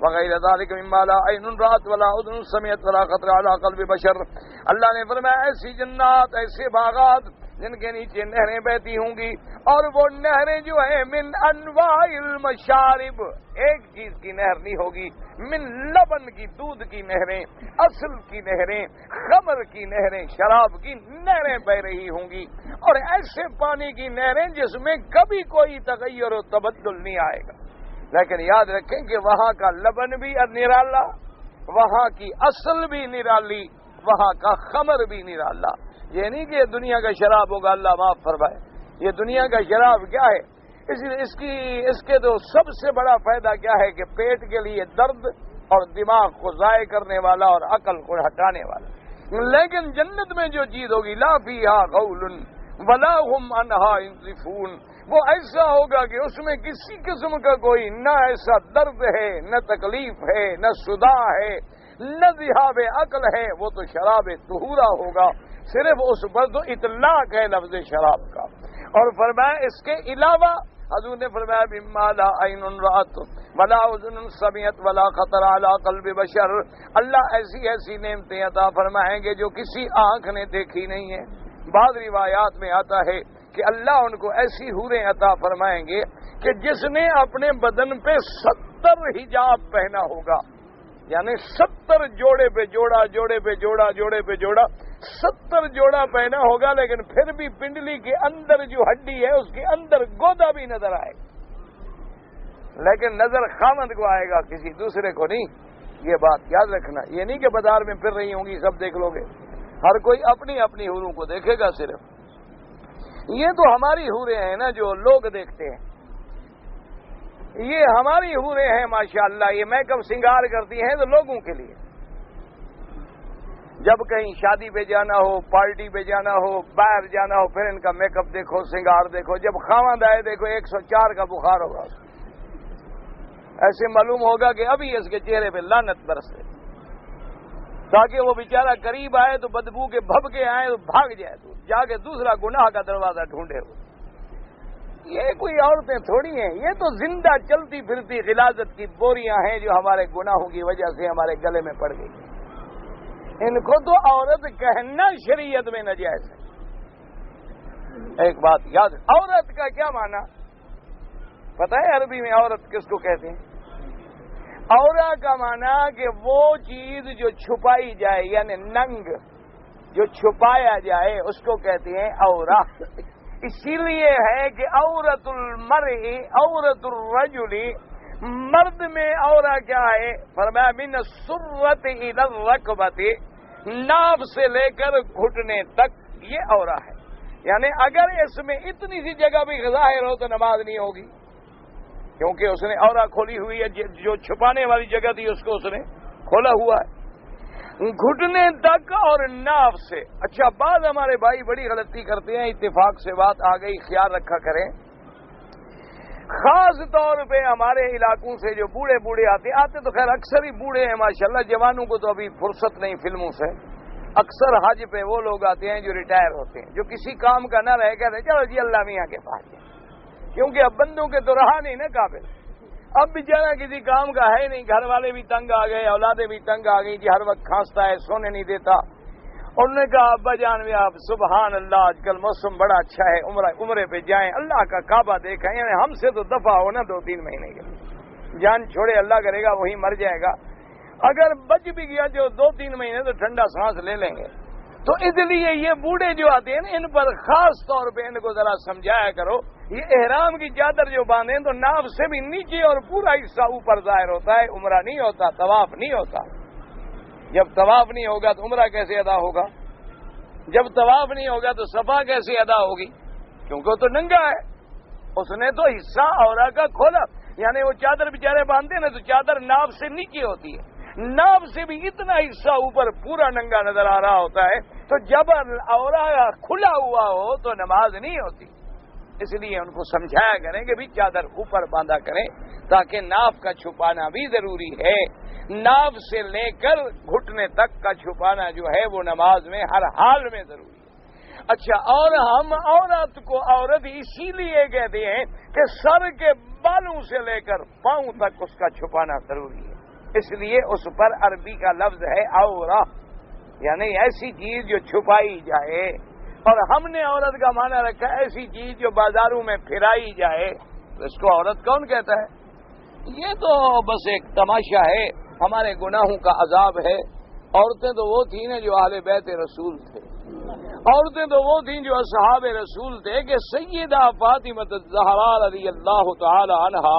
وغير ذلك مما لا عين رأت ولا أذن سمعت ولا خطر على قلب بشر. اللہ نے فرمایا ایسی جنات، ایسے باغات جن کے نیچے نہریں بہتی ہوں گی، اور وہ نہریں جو ہیں من انواع المشارب، ایک چیز کی نہر نہیں ہوگی، من لبن کی، دودھ کی نہریں، اصل کی نہریں، خمر کی نہریں، شراب کی نہریں بہ رہی ہوں گی، اور ایسے پانی کی نہریں جس میں کبھی کوئی تغیر و تبدل نہیں آئے گا. لیکن یاد رکھیں کہ وہاں کا لبن بھی نرالا، وہاں کی اصل بھی نرالی، وہاں کا خمر بھی نرالا. یہ نہیں کہ دنیا کا شراب ہوگا، اللہ معاف فرمائے. یہ دنیا کا شراب کیا ہے؟ اس کے تو سب سے بڑا فائدہ کیا ہے کہ پیٹ کے لیے درد اور دماغ کو ضائع کرنے والا اور عقل کو ہٹانے والا. لیکن جنت میں جو چیز ہوگی لا فیہا غول ولا هم عنہا ينزفون، وہ ایسا ہوگا کہ اس میں کسی قسم کا کوئی نہ ایسا درد ہے، نہ تکلیف ہے، نہ صداع ہے، نہ ذہاب عقل ہے. وہ تو شراب طہورا ہوگا، صرف اس پر تو اطلاق ہے لفظ شراب کا. اور فرمایا اس کے علاوہ حضور نے فرمایا مما لا عین رأت ولا اذن سمعت ولا خطر علی قلب بشر، اللہ ایسی ایسی نعمتیں عطا فرمائیں گے جو کسی آنکھ نے دیکھی نہیں ہے. بعض روایات میں آتا ہے کہ اللہ ان کو ایسی حوریں عطا فرمائیں گے کہ جس نے اپنے بدن پہ 70 حجاب پہنا ہوگا، یعنی 70 جوڑے پہ جوڑا، جوڑے پہ جوڑا، جوڑے پہ جوڑا، 70 جوڑا پہنا ہوگا، لیکن پھر بھی پنڈلی کے اندر جو ہڈی ہے اس کے اندر گودا بھی نظر آئے گا، لیکن نظر خامد کو آئے گا، کسی دوسرے کو نہیں. یہ بات یاد رکھنا. یہ نہیں کہ بازار میں پھر رہی ہوں گی سب دیکھ لو گے، ہر کوئی اپنی اپنی حوروں کو دیکھے گا. صرف یہ تو ہماری حوریں ہیں نا جو لوگ دیکھتے ہیں، یہ ہماری حوریں ہیں ماشاءاللہ، یہ میک اپ سنگار کرتی ہیں تو لوگوں کے لیے. جب کہیں شادی پہ جانا ہو، پارٹی پہ جانا ہو، باہر جانا ہو، پھر ان کا میک اپ دیکھو، سنگار دیکھو. جب خاوند آئے دیکھو 104 کا بخار ہوگا. ایسے معلوم ہوگا کہ ابھی اس کے چہرے پہ لعنت برسے، تاکہ وہ بیچارہ قریب آئے تو بدبو کے بھب کے آئے تو بھاگ جائے، تو جا کے دوسرا گناہ کا دروازہ ڈھونڈے. یہ کوئی عورتیں تھوڑی ہیں، یہ تو زندہ چلتی پھرتی غلاظت کی بوریاں ہیں جو ہمارے گناہوں کی وجہ سے ہمارے گلے میں پڑ گئی. ان کو تو عورت کہنا شریعت میں ناجائز ہے. ایک بات یاد، عورت کا کیا معنی پتہ ہے؟ عربی میں عورت کس کو کہتے ہیں؟ عورا کا معنی کہ وہ چیز جو چھپائی جائے، یعنی ننگ جو چھپایا جائے اس کو کہتے ہیں عورا. اسی لیے ہے کہ عورت المرء عورت الرجل، مرد میں عورا کیا ہے؟ فرمایا من السرۃ الی الرکبۃ، ناف سے لے کر گھٹنے تک یہ عورا ہے. یعنی اگر اس میں اتنی سی جگہ بھی ظاہر ہو تو نماز نہیں ہوگی، کیونکہ اس نے عورا کھولی ہوئی ہے. جو چھپانے والی جگہ تھی اس کو اس نے کھولا ہوا ہے. گھٹنے تک اور ناف سے. اچھا، بعض ہمارے بھائی بڑی غلطی کرتے ہیں، اتفاق سے بات آ گئی، خیال رکھا کریں. خاص طور پہ ہمارے علاقوں سے جو بوڑھے بوڑھے آتے تو خیر اکثر ہی بوڑھے ہیں ماشاءاللہ، جوانوں کو تو ابھی فرصت نہیں فلموں سے. اکثر حج پہ وہ لوگ آتے ہیں جو ریٹائر ہوتے ہیں، جو کسی کام کا نہ رہ کہتے ہیں چلو جی اللہ میاں کے پاس جائیں، کیونکہ اب بندوں کے تو رہا نہیں نا قابل. اب بیچارہ کسی کام کا ہے نہیں، گھر والے بھی تنگ آ گئے، اولادیں بھی تنگ آ گئی، جی ہر وقت کھانستا ہے، سونے نہیں دیتا. انہوں نے کہا ابا جان بھی آپ سبحان اللہ آج کل موسم بڑا اچھا ہے، عمرے پہ جائیں، اللہ کا کعبہ دیکھیں. یعنی ہم سے تو دفع ہو نا 2-3 مہینے کے لیے، جان چھوڑے اللہ کرے گا وہی مر جائے گا. اگر بچ بھی گیا جو 2-3 مہینے تو ٹھنڈا سانس لے لیں گے. تو اس لیے یہ بوڑھے جو آتے ہیں نا، ان پر خاص طور پہ ان کو ذرا سمجھایا کرو. یہ احرام کی چادر جو باندھیں تو ناف سے بھی نیچے اور پورا حصہ اوپر ظاہر ہوتا ہے. عمرہ نہیں ہوتا، طواف نہیں ہوتا. جب طواف نہیں ہوگا تو عمرہ کیسے ادا ہوگا؟ جب طواف نہیں ہوگا تو صفا کیسے ادا ہوگی؟ کیونکہ وہ تو ننگا ہے، اس نے تو حصہ عورت کا کھولا. یعنی وہ چادر بیچارے باندھتے نا تو چادر ناف سے نیچے ہوتی ہے، ناف سے بھی اتنا حصہ اوپر پورا ننگا نظر آ رہا ہوتا ہے. تو جب عورت کھلا ہوا ہو تو نماز نہیں ہوتی. اس لیے ان کو سمجھایا کریں کہ بھی چادر اوپر باندھا کریں، تاکہ ناف کا چھپانا بھی ضروری ہے. ناف سے لے کر گھٹنے تک کا چھپانا جو ہے وہ نماز میں ہر حال میں ضروری ہے. اچھا، اور ہم عورت کو عورت اسی لیے کہتے ہیں کہ سر کے بالوں سے لے کر پاؤں تک اس کا چھپانا ضروری ہے. اس لیے اس پر عربی کا لفظ ہے عورہ، یعنی ایسی چیز جو چھپائی جائے. اور ہم نے عورت کا معنی رکھا ہے ایسی چیز جو بازاروں میں پھرائی جائے. تو اس کو عورت کون کہتا ہے؟ یہ تو بس ایک تماشا ہے، ہمارے گناہوں کا عذاب ہے. عورتیں تو وہ تھیں نا جو اہل بیت رسول تھے، عورتیں تو وہ تھیں جو اصحاب رسول تھے کہ سیدہ فاطمہ الزہرا رضی اللہ تعالی عنہا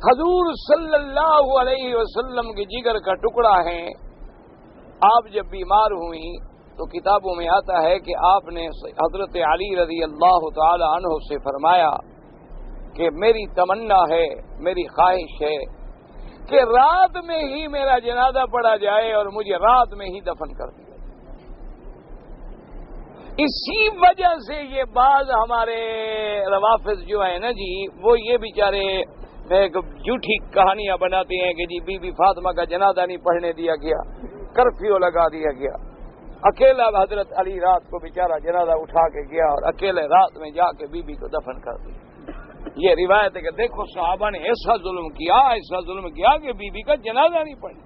حضور صلی اللہ علیہ وسلم کے جگر کا ٹکڑا ہیں. آپ جب بیمار ہوئیں تو کتابوں میں آتا ہے کہ آپ نے حضرت علی رضی اللہ تعالی عنہ سے فرمایا کہ میری تمنا ہے، میری خواہش ہے کہ رات میں ہی میرا جنازہ پڑھا جائے اور مجھے رات میں ہی دفن کر دیا. اسی وجہ سے یہ بعض ہمارے روافض جو ہیں نا جی، وہ یہ بیچارے ایک جھوٹی کہانیاں بناتے ہیں کہ جی بی بی فاطمہ کا جنازہ نہیں پڑھنے دیا گیا، کرفیو لگا دیا گیا. اکیلا حضرت علی رات کو بیچارہ جنازہ اٹھا کے گیا اور اکیلے رات میں جا کے بی بی کو دفن کر دیا. یہ روایت ہے کہ دیکھو صحابہ نے ایسا ظلم کیا کہ بی بی کا جنازہ نہیں پڑھا.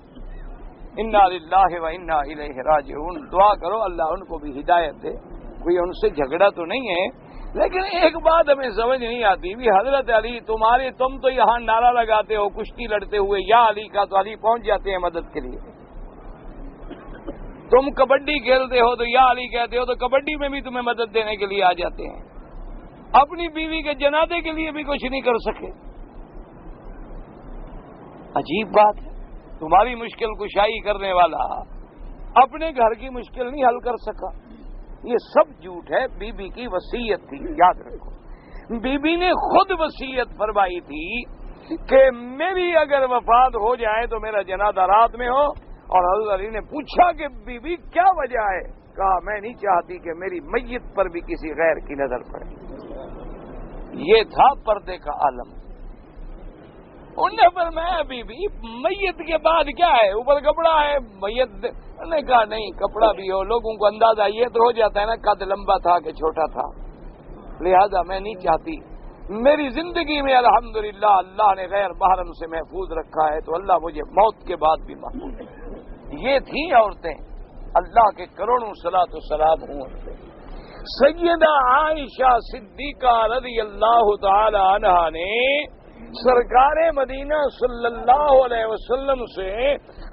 انا للہ و انا الیہ راجعون. دعا کرو اللہ ان کو بھی ہدایت دے. کوئی ان سے جھگڑا تو نہیں ہے، لیکن ایک بات ہمیں سمجھ نہیں آتی بھی حضرت علی تم تو یہاں نعرہ لگاتے ہو کشتی لڑتے ہوئے یا علی کا، تو علی پہنچ جاتے ہیں مدد کے لیے. تم کبڈی کھیلتے ہو تو یا علی کہتے ہو تو کبڈی میں بھی تمہیں مدد دینے کے لیے آ جاتے ہیں. اپنی بیوی کے جنازے کے لیے بھی کچھ نہیں کر سکے. عجیب بات ہے، تمہاری مشکل کشائی کرنے والا اپنے گھر کی مشکل نہیں حل کر سکا. یہ سب جھوٹ ہے. بی بی کی وصیت تھی، یاد رکھو. بی بی نے خود وصیت فرمائی تھی کہ میری اگر وفات ہو جائے تو میرا جنازہ رات میں ہو اور حضرت علی نے پوچھا کہ بی بی کیا وجہ ہے؟ کہا میں نہیں چاہتی کہ میری میت پر بھی کسی غیر کی نظر پڑے. یہ تھا پردے کا عالم. انہوں نے فرمایا بی بی میت کے بعد کیا ہے؟ اوپر کپڑا ہے. میت نے کہا نہیں کپڑا بھی ہو لوگوں کو اندازہ یہ تو ہو جاتا ہے نا قد لمبا تھا کہ چھوٹا تھا. لہذا میں نہیں چاہتی. میری زندگی میں الحمدللہ اللہ نے غیر محرم سے محفوظ رکھا ہے تو اللہ مجھے موت کے بعد بھی محفوظ ہے. یہ تھیں عورتیں. اللہ کے کروڑوں صلاۃ و سلام ہوں. سیدہ عائشہ صدیقہ رضی اللہ تعالی عنہا نے سرکار مدینہ صلی اللہ علیہ وسلم سے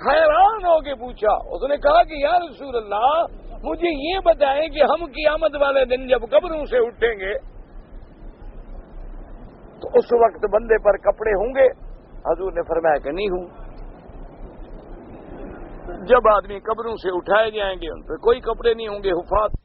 حیران ہو کے پوچھا. اس نے کہا کہ یا رسول اللہ مجھے یہ بتائیں کہ ہم قیامت والے دن جب قبروں سے اٹھیں گے تو اس وقت بندے پر کپڑے ہوں گے؟ حضور نے فرمایا کہ نہیں ہوں. جب آدمی قبروں سے اٹھائے جائیں گے ان پہ کوئی کپڑے نہیں ہوں گے. حفاظ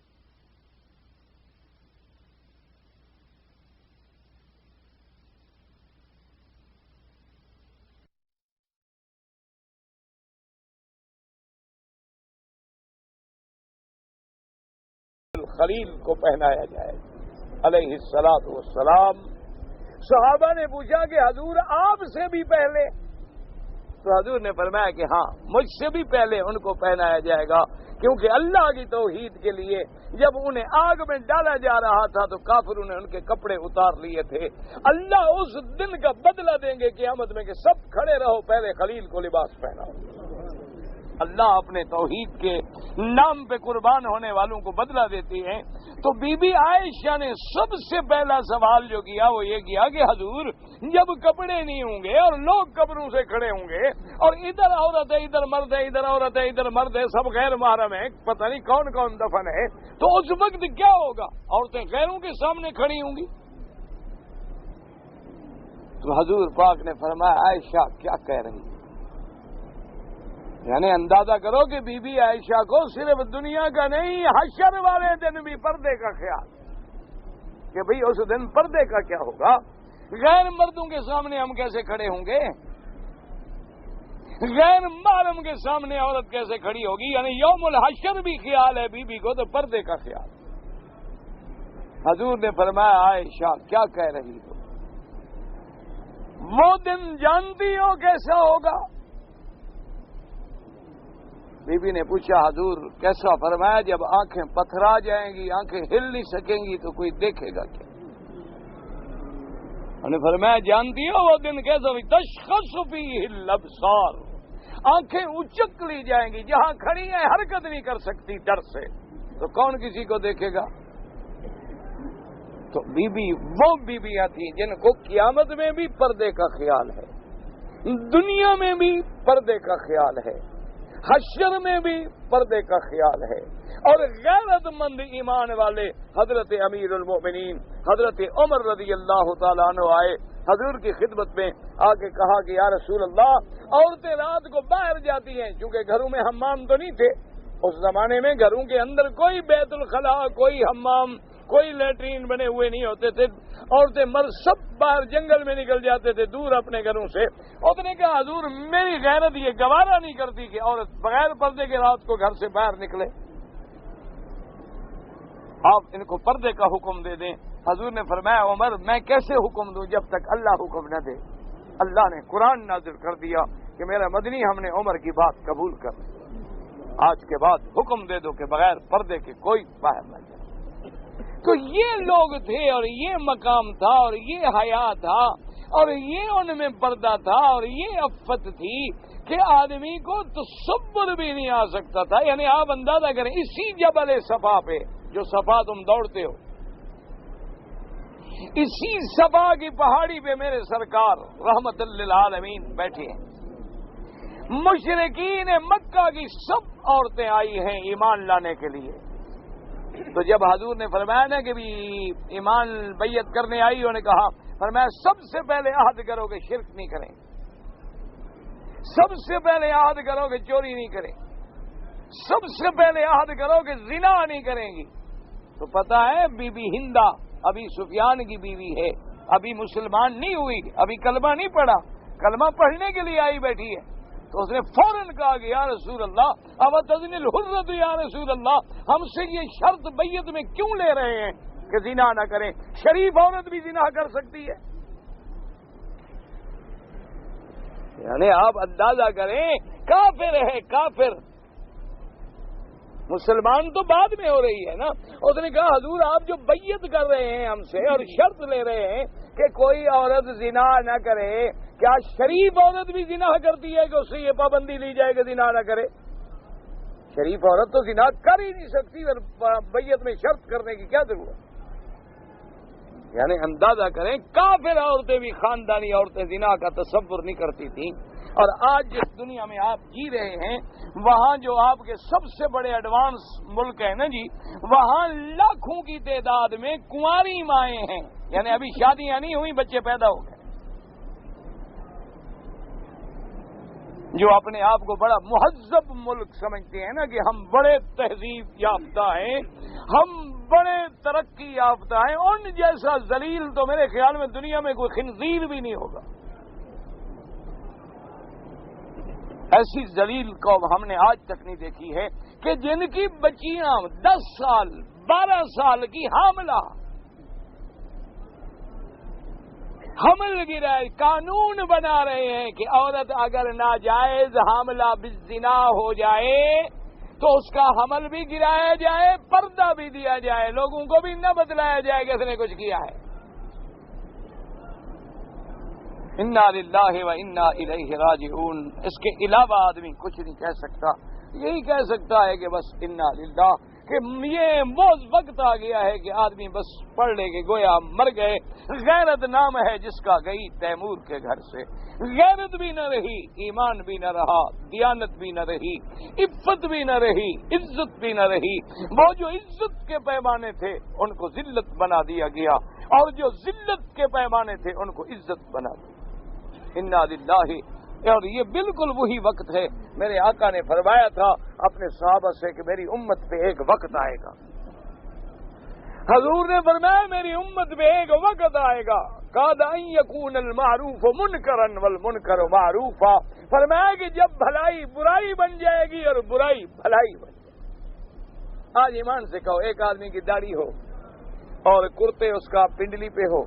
خلیل کو پہنایا جائے علیہ الصلاۃ والسلام. صحابہ نے پوچھا کہ حضور آپ سے بھی پہلے؟ تو حضور نے فرمایا کہ ہاں مجھ سے بھی پہلے ان کو پہنایا جائے گا کیونکہ اللہ کی توحید کے لیے جب انہیں آگ میں ڈالا جا رہا تھا تو کافروں نے ان کے کپڑے اتار لیے تھے. اللہ اس دن کا بدلہ دیں گے قیامت میں کہ سب کھڑے رہو پہلے خلیل کو لباس پہناؤ. اللہ اپنے توحید کے نام پہ قربان ہونے والوں کو بدلہ دیتی ہے. تو بی بی عائشہ نے سب سے پہلا سوال جو کیا وہ یہ کیا کہ حضور جب کپڑے نہیں ہوں گے اور لوگ قبروں سے کھڑے ہوں گے اور ادھر عورت ہے ادھر مرد ہے ادھر عورت ہے ادھر مرد ہے سب غیر محرم ہے پتہ نہیں کون کون دفن ہے تو اس وقت کیا ہوگا؟ عورتیں غیروں کے سامنے کھڑی ہوں گی. تو حضور پاک نے فرمایا عائشہ کیا کہہ رہی ہے؟ یعنی اندازہ کرو کہ بی بی عائشہ کو صرف دنیا کا نہیں حشر والے دن بھی پردے کا خیال کہ بھئی اس دن پردے کا کیا ہوگا. غیر مردوں کے سامنے ہم کیسے کھڑے ہوں گے؟ غیر محرم کے سامنے عورت کیسے کھڑی ہوگی؟ یعنی یوم الحشر بھی خیال ہے بی بی کو تو پردے کا خیال. حضور نے فرمایا عائشہ کیا کہہ رہی ہو؟ وہ دن جانتی ہو کیسا ہوگا؟ بی بی نے پوچھا حضور کیسا؟ فرمایا جب آنکھیں پتھرا جائیں گی آنکھیں ہل نہیں سکیں گی تو کوئی دیکھے گا کیا؟ انہوں نے فرمایا جانتی ہو وہ دن کیسا؟ تشخص فیہ الابصار. آنکھیں اچک لی جائیں گی جہاں کھڑی ہیں حرکت نہیں کر سکتی ڈر سے تو کون کسی کو دیکھے گا؟ تو بی بی وہ بیویاں تھیں جن کو قیامت میں بھی پردے کا خیال ہے دنیا میں بھی پردے کا خیال ہے حشر میں بھی پردے کا خیال ہے. اور غیرت مند ایمان والے حضرت امیر المؤمنین حضرت عمر رضی اللہ تعالیٰ عنہ آئے حضور کی خدمت میں آ کے کہا کہ یا رسول اللہ عورتیں رات کو باہر جاتی ہیں چونکہ گھروں میں حمام تو نہیں تھے اس زمانے میں. گھروں کے اندر کوئی بیت الخلا کوئی حمام کوئی لیٹرین بنے ہوئے نہیں ہوتے تھے. عورتیں مرد سب باہر جنگل میں نکل جاتے تھے دور اپنے گھروں سے. اس نے کہا حضور میری غیرت یہ گوارا نہیں کرتی کہ عورت بغیر پردے کے رات کو گھر سے باہر نکلے. آپ ان کو پردے کا حکم دے دیں. حضور نے فرمایا عمر میں کیسے حکم دوں جب تک اللہ حکم نہ دے. اللہ نے قرآن نازل کر دیا کہ میرا مدنی ہم نے عمر کی بات قبول کر لی. آج کے بعد حکم دے دو کہ بغیر پردے کے کوئی باہر نہ جائے. تو یہ لوگ تھے اور یہ مقام تھا اور یہ حیا تھا اور یہ ان میں پردہ تھا اور یہ عفت تھی کہ آدمی کو تصور بھی نہیں آ سکتا تھا. یعنی آپ اندازہ کریں اسی جبل صفا پہ جو صفا تم دوڑتے ہو اسی صفا کی پہاڑی پہ میرے سرکار رحمت للعالمین بیٹھے ہیں. مشرکین مکہ کی سب عورتیں آئی ہیں ایمان لانے کے لیے. تو جب حضور نے فرمایا نا کہ بھی ایمان بیعت کرنے آئی انہوں نے کہا فرمایا سب سے پہلے عہد کرو کہ شرک نہیں کریں سب سے پہلے عہد کرو کہ چوری نہیں کریں سب سے پہلے عہد کرو کہ زنا نہیں کریں گی. تو پتہ ہے بی بی ہندا ابھی سفیان کی بیوی ہے ابھی مسلمان نہیں ہوئی ابھی کلمہ نہیں پڑھا کلمہ پڑھنے کے لیے آئی بیٹھی ہے. تو اس نے فوراً کہا کہ یا رسول اللہ اب تزن الحرۃ یا رسول اللہ، ہم سے یہ شرط بیعت میں کیوں لے رہے ہیں کہ زنا نہ کریں؟ شریف عورت بھی زنا کر سکتی ہے؟ یعنی آپ اندازہ کریں، کافر ہے کافر، مسلمان تو بعد میں ہو رہی ہے نا۔ اس نے کہا حضور آپ جو بیعت کر رہے ہیں ہم سے اور شرط لے رہے ہیں کہ کوئی عورت زنا نہ کرے، کیا شریف عورت بھی زنا کرتی ہے کہ اس سے یہ پابندی لی جائے کہ زنا نہ کرے؟ شریف عورت تو زنا کر ہی نہیں سکتی، اور بیعت میں شرط کرنے کی کیا ضرورت؟ یعنی اندازہ کریں، کافر عورتیں بھی خاندانی عورتیں زنا کا تصور نہیں کرتی تھیں، اور آج جس دنیا میں آپ جی رہے ہیں وہاں جو آپ کے سب سے بڑے ایڈوانس ملک ہیں نا جی، وہاں لاکھوں کی تعداد میں کنواری مائیں ہیں، یعنی ابھی شادیاں نہیں ہوئی، بچے پیدا ہو گئے، جو اپنے آپ کو بڑا مہذب ملک سمجھتے ہیں نا کہ ہم بڑے تہذیب یافتہ ہیں، ہم بڑے ترقی یافتہ ہیں، ان جیسا ذلیل تو میرے خیال میں دنیا میں کوئی خنزیر بھی نہیں ہوگا۔ ایسی ذلیل قوم ہم نے آج تک نہیں دیکھی ہے کہ جن کی بچیاں 10 سال 12 سال کی حاملہ، حمل گرائے، قانون بنا رہے ہیں کہ عورت اگر ناجائز حاملہ بالزنا ہو جائے تو اس کا حمل بھی گرایا جائے، پردہ بھی دیا جائے، لوگوں کو بھی نہ بتلایا جائے کہ اس نے کچھ کیا ہے۔ انا للہ و انا الیہ راجعون، اس کے علاوہ آدمی کچھ نہیں کہہ سکتا، یہی کہہ سکتا ہے کہ بس انا للہ، کہ یہ وہ وقت آ گیا ہے کہ آدمی بس پڑھ لے کہ گویا مر گئے۔ غیرت نام ہے جس کا گئی تیمور کے گھر سے، غیرت بھی نہ رہی، ایمان بھی نہ رہا، دیانت بھی نہ رہی، عفت بھی نہ رہی، عزت بھی نہ رہی۔ وہ جو عزت کے پیمانے تھے ان کو ذلت بنا دیا گیا، اور جو ذلت کے پیمانے تھے ان کو عزت بنا دیا۔ انا للہ، اور یہ بالکل وہی وقت ہے، میرے آقا نے فرمایا تھا اپنے صحابہ سے کہ میری امت پہ ایک وقت آئے گا، حضور نے فرمایا میری امت پہ ایک وقت آئے گا، قاد ان یکون المعروف منکرا والمنکر معروفا، فرمایا کہ جب بھلائی برائی بن جائے گی اور برائی بھلائی بن جائے گی۔ آج ایمان سے کہو، ایک آدمی کی داڑھی ہو اور کرتے اس کا پنڈلی پہ ہو،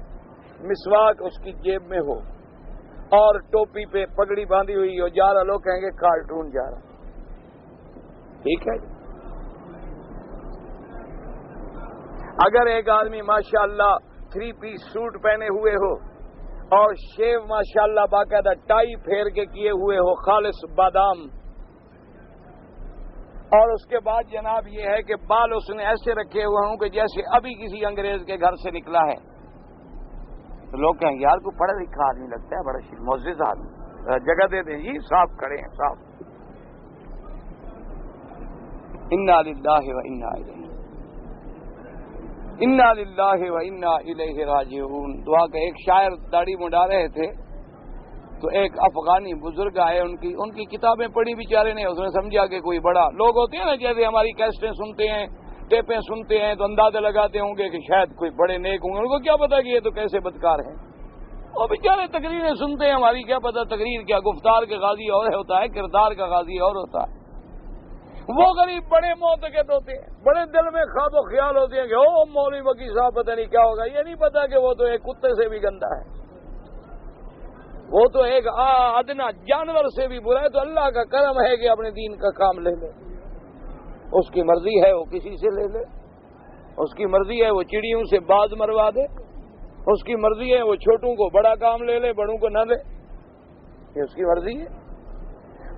مسواک اس کی جیب میں ہو، اور ٹوپی پہ پگڑی باندھی ہوئی ہو، جا رہا، لوگ کہیں گے کارٹون جا رہا، ٹھیک ہے۔ اگر ایک آدمی ماشاءاللہ 3 پیس سوٹ پہنے ہوئے ہو اور شیو ماشاءاللہ باقاعدہ ٹائی پھیر کے کیے ہوئے ہو خالص بادام، اور اس کے بعد جناب یہ ہے کہ بال اس نے ایسے رکھے ہوئے ہوں کہ جیسے ابھی کسی انگریز کے گھر سے نکلا ہے، تو لوگ کہیں گے یار کو پڑھا لکھا آدمی لگتا ہے، بڑا معزز آدمی، جگہ دے دیں جی، صاف کھڑے ہیں صاف۔ انا للہ و انا الیہ، انا للہ و انا الیہ راجعون۔ دعا کا ایک شاعر داڑھی منڈا رہے تھے تو ایک افغانی بزرگ آئے، ان کی کتابیں پڑھی بیچارے نے، اس نے سمجھا کہ کوئی بڑا، لوگ ہوتے ہیں نا جیسے ہماری کیسٹیں سنتے ہیں، ٹیپیں سنتے ہیں تو اندازہ لگاتے ہوں گے کہ شاید کوئی بڑے نیک ہوں گے، ان کو کیا پتا کہ یہ تو کیسے بدکار ہیں، وہ بیچارے تقریریں سنتے ہیں، ہماری کیا پتا تقریر کیا، گفتار کا غازی اور ہوتا ہے، کردار کا غازی اور ہوتا ہے۔ وہ غریب بڑے معتقد ہوتے ہیں، بڑے دل میں خواب و خیال ہوتے ہیں کہ او مولوی وکی صاحب پتہ نہیں کیا ہوگا، یہ نہیں پتا کہ وہ تو ایک کتے سے بھی گندا ہے، وہ تو ایک ادنا جانور سے بھی برا ہے، تو اللہ کا کرم ہے کہ اپنے دین کا کام لے لے، اس کی مرضی ہے وہ کسی سے لے لے، اس کی مرضی ہے وہ چڑیوں سے باز مروا دے، اس کی مرضی ہے وہ چھوٹوں کو بڑا کام لے لے بڑوں کو نہ لے، یہ اس کی مرضی ہے۔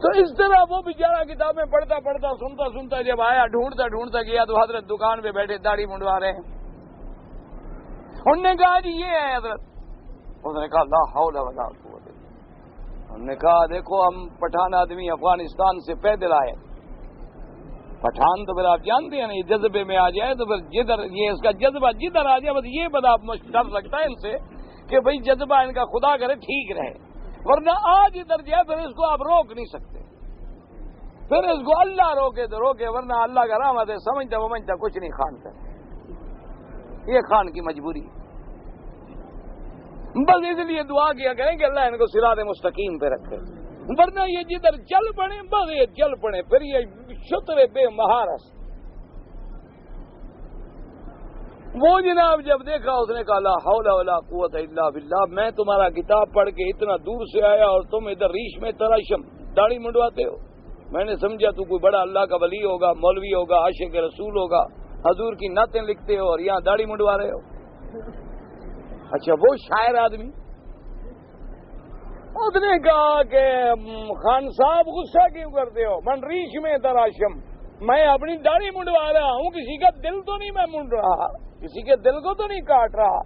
تو اس طرح وہ بیچارہ کتابیں پڑھتا پڑھتا سنتا سنتا جب آیا، ڈھونڈتا گیا تو حضرت دکان پہ بیٹھے داڑھی منڈوا رہے ہیں، انہوں نے کہا جی یہ ہے حضرت، انہوں نے کہا لا حول ولا قوت، انہوں نے کہا دیکھو ہم پٹھان آدمی افغانستان سے پیدل آئے، پٹھان تو پھر آپ جانتے ہیں نا، یہ جذبے میں آ جائے تو پھر جدھر یہ اس کا جذبہ جدھر آ جائے، بس یہ بڑا ڈر لگتا ہے ان سے کہ بھئی جذبہ ان کا خدا کرے ٹھیک رہے، ورنہ آج ادھر جائے پھر اس کو آپ روک نہیں سکتے، پھر اس کو اللہ روکے تو روکے، ورنہ اللہ کا رحمت ہے، سمجھتا کچھ نہیں خان کر، یہ خان کی مجبوری، بس اس لیے دعا کیا کریں کہ اللہ ان کو صراط مستقیم پہ رکھے۔ ورنہ یہ جدھر چل پڑے بس یہ چل پڑے، پھر یہ شتر بے مہارت۔ وہ جناب جب دیکھا اس نے کہا لا حول ولا قوت الا باللہ، میں تمہارا کتاب پڑھ کے اتنا دور سے آیا اور تم ادھر ریش میں تراشم داڑھی منڈواتے ہو۔ میں نے سمجھا تو کوئی بڑا اللہ کا ولی ہوگا، مولوی ہوگا، عاشق رسول ہوگا، حضور کی نعتیں لکھتے ہو اور یہاں داڑھی منڈوا رہے ہو۔ اچھا وہ شاعر آدمی، اس نے کہا کہ خان صاحب غصہ کیوں کرتے ہو؟ من ریش میں تراشم، میں اپنی داڑھی منڈوا رہا ہوں، کسی کا دل تو نہیں میں منڈ رہا، کسی کے دل کو تو نہیں کاٹ رہا۔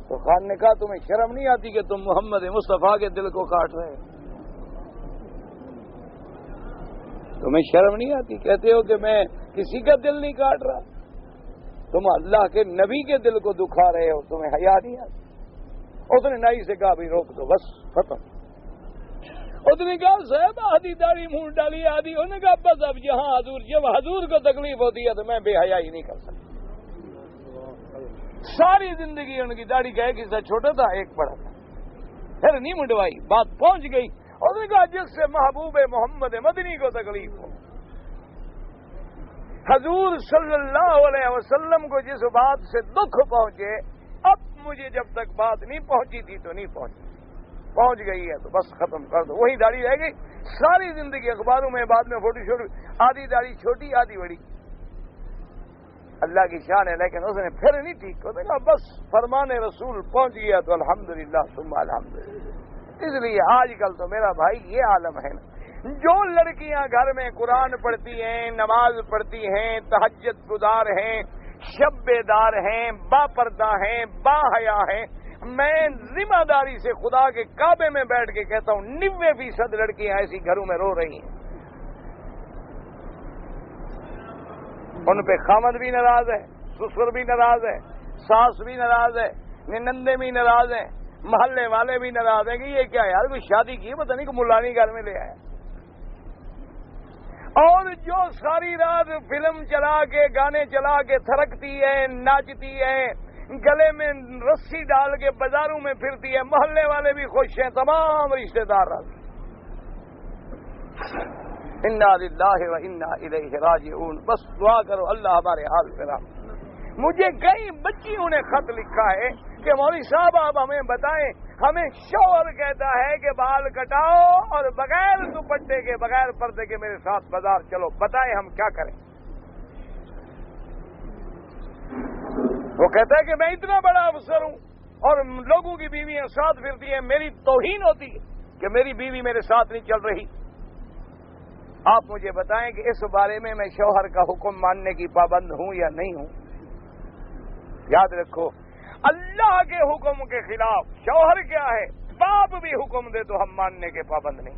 تو خان نے کہا تمہیں شرم نہیں آتی کہ تم محمد مصطفیٰ کے دل کو کاٹ رہے ہو؟ تمہیں شرم نہیں آتی؟ کہتے ہو کہ میں کسی کا دل نہیں کاٹ رہا، تم اللہ کے نبی کے دل کو دکھا رہے ہو، تمہیں حیا نہیں آتی؟ اس نے نائی سے کہا بھی روک دو، بس ختم۔ اس نے کہا صاحب آدھی داڑھی منہ ڈالی آدھی، انہوں نے کہا بس اب یہاں حضور، جب حضور کو تکلیف ہوتی ہے تو میں بے حیائی نہیں کر سکتا۔ ساری زندگی ان کی داڑھی کا ایک حصہ چھوٹا تھا، ایک بڑا تھا، پھر نہیں منڈوائی، بات پہنچ گئی۔ اس نے کہا جس سے محبوب محمد مدنی کو تکلیف ہو، حضور صلی اللہ علیہ وسلم کو جس بات سے دکھ پہنچے، اب مجھے جب تک بات نہیں پہنچی تھی تو نہیں پہنچی، پہنچ گئی ہے تو بس ختم کر دو۔ وہی داڑھی رہ گئی ساری زندگی، اخباروں میں بعد میں فوٹو شوٹو، آدھی داڑھی چھوٹی آدھی بڑی، اللہ کی شان ہے۔ لیکن اس نے پھر نہیں ٹھیک، اس نے کہا بس فرمان رسول پہنچ گیا تو الحمدللہ ثم الحمدللہ۔ اس لیے آج کل تو میرا بھائی یہ عالم ہے نا، جو لڑکیاں گھر میں قرآن پڑھتی ہیں، نماز پڑھتی ہیں، تہجد گزار ہیں، شب بیدار ہیں، با پردہ ہیں، با حیا ہیں، میں ذمہ داری سے خدا کے کعبے میں بیٹھ کے کہتا ہوں 90% لڑکیاں ایسی گھروں میں رو رہی ہیں۔ ان پہ خامد بھی ناراض ہے، سسر بھی ناراض ہے، ساس بھی ناراض ہے، ننندے بھی ناراض ہیں، محلے والے بھی ناراض ہیں کہ یہ کیا یار کوئی شادی کی پتہ نہیں کہ ملانی گھر میں لے آیا۔ اور جو ساری رات فلم چلا کے گانے چلا کے تھرکتی ہے، ناچتی ہے، گلے میں رسی ڈال کے بازاروں میں پھرتی ہے، محلے والے بھی خوش ہیں، تمام رشتہ دار راضی۔ انا للہ و انا الیہ راجعون۔ بس دعا کرو اللہ ہمارے حال پہ رحم۔ مجھے کئی بچیوں نے خط لکھا ہے کہ مولوی صاحب آپ ہمیں بتائیں، ہمیں شوہر کہتا ہے کہ بال کٹاؤ اور بغیر دوپٹے کے بغیر پردے کے میرے ساتھ بازار چلو، بتائیں ہم کیا کریں؟ وہ کہتا ہے کہ میں اتنا بڑا افسر ہوں اور لوگوں کی بیویاں ساتھ پھرتی ہیں، میری توہین ہوتی ہے کہ میری بیوی میرے ساتھ نہیں چل رہی۔ آپ مجھے بتائیں کہ اس بارے میں شوہر کا حکم ماننے کی پابند ہوں یا نہیں ہوں؟ یاد رکھو اللہ کے حکم کے خلاف شوہر کیا ہے، باپ بھی حکم دے تو ہم ماننے کے پابند نہیں،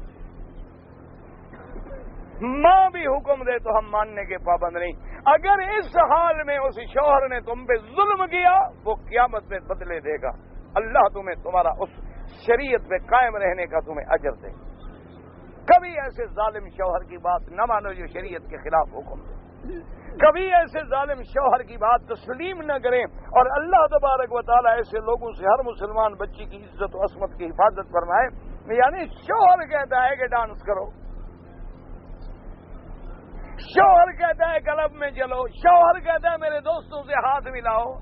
ماں بھی حکم دے تو ہم ماننے کے پابند نہیں۔ اگر اس حال میں اس شوہر نے تم پہ ظلم کیا وہ قیامت میں بدلے دے گا، اللہ تمہیں تمہارا اس شریعت پہ قائم رہنے کا تمہیں اجر دے۔ کبھی ایسے ظالم شوہر کی بات نہ مانو جو شریعت کے خلاف حکم دے، کبھی ایسے ظالم شوہر کی بات تسلیم نہ کریں، اور اللہ تبارک و تعالیٰ ایسے لوگوں سے ہر مسلمان بچی کی عزت و عصمت کی حفاظت فرمائے۔ یعنی شوہر کہتا ہے کہ ڈانس کرو، شوہر کہتا ہے کلب میں چلو، شوہر کہتا ہے میرے دوستوں سے ہاتھ ملاؤ،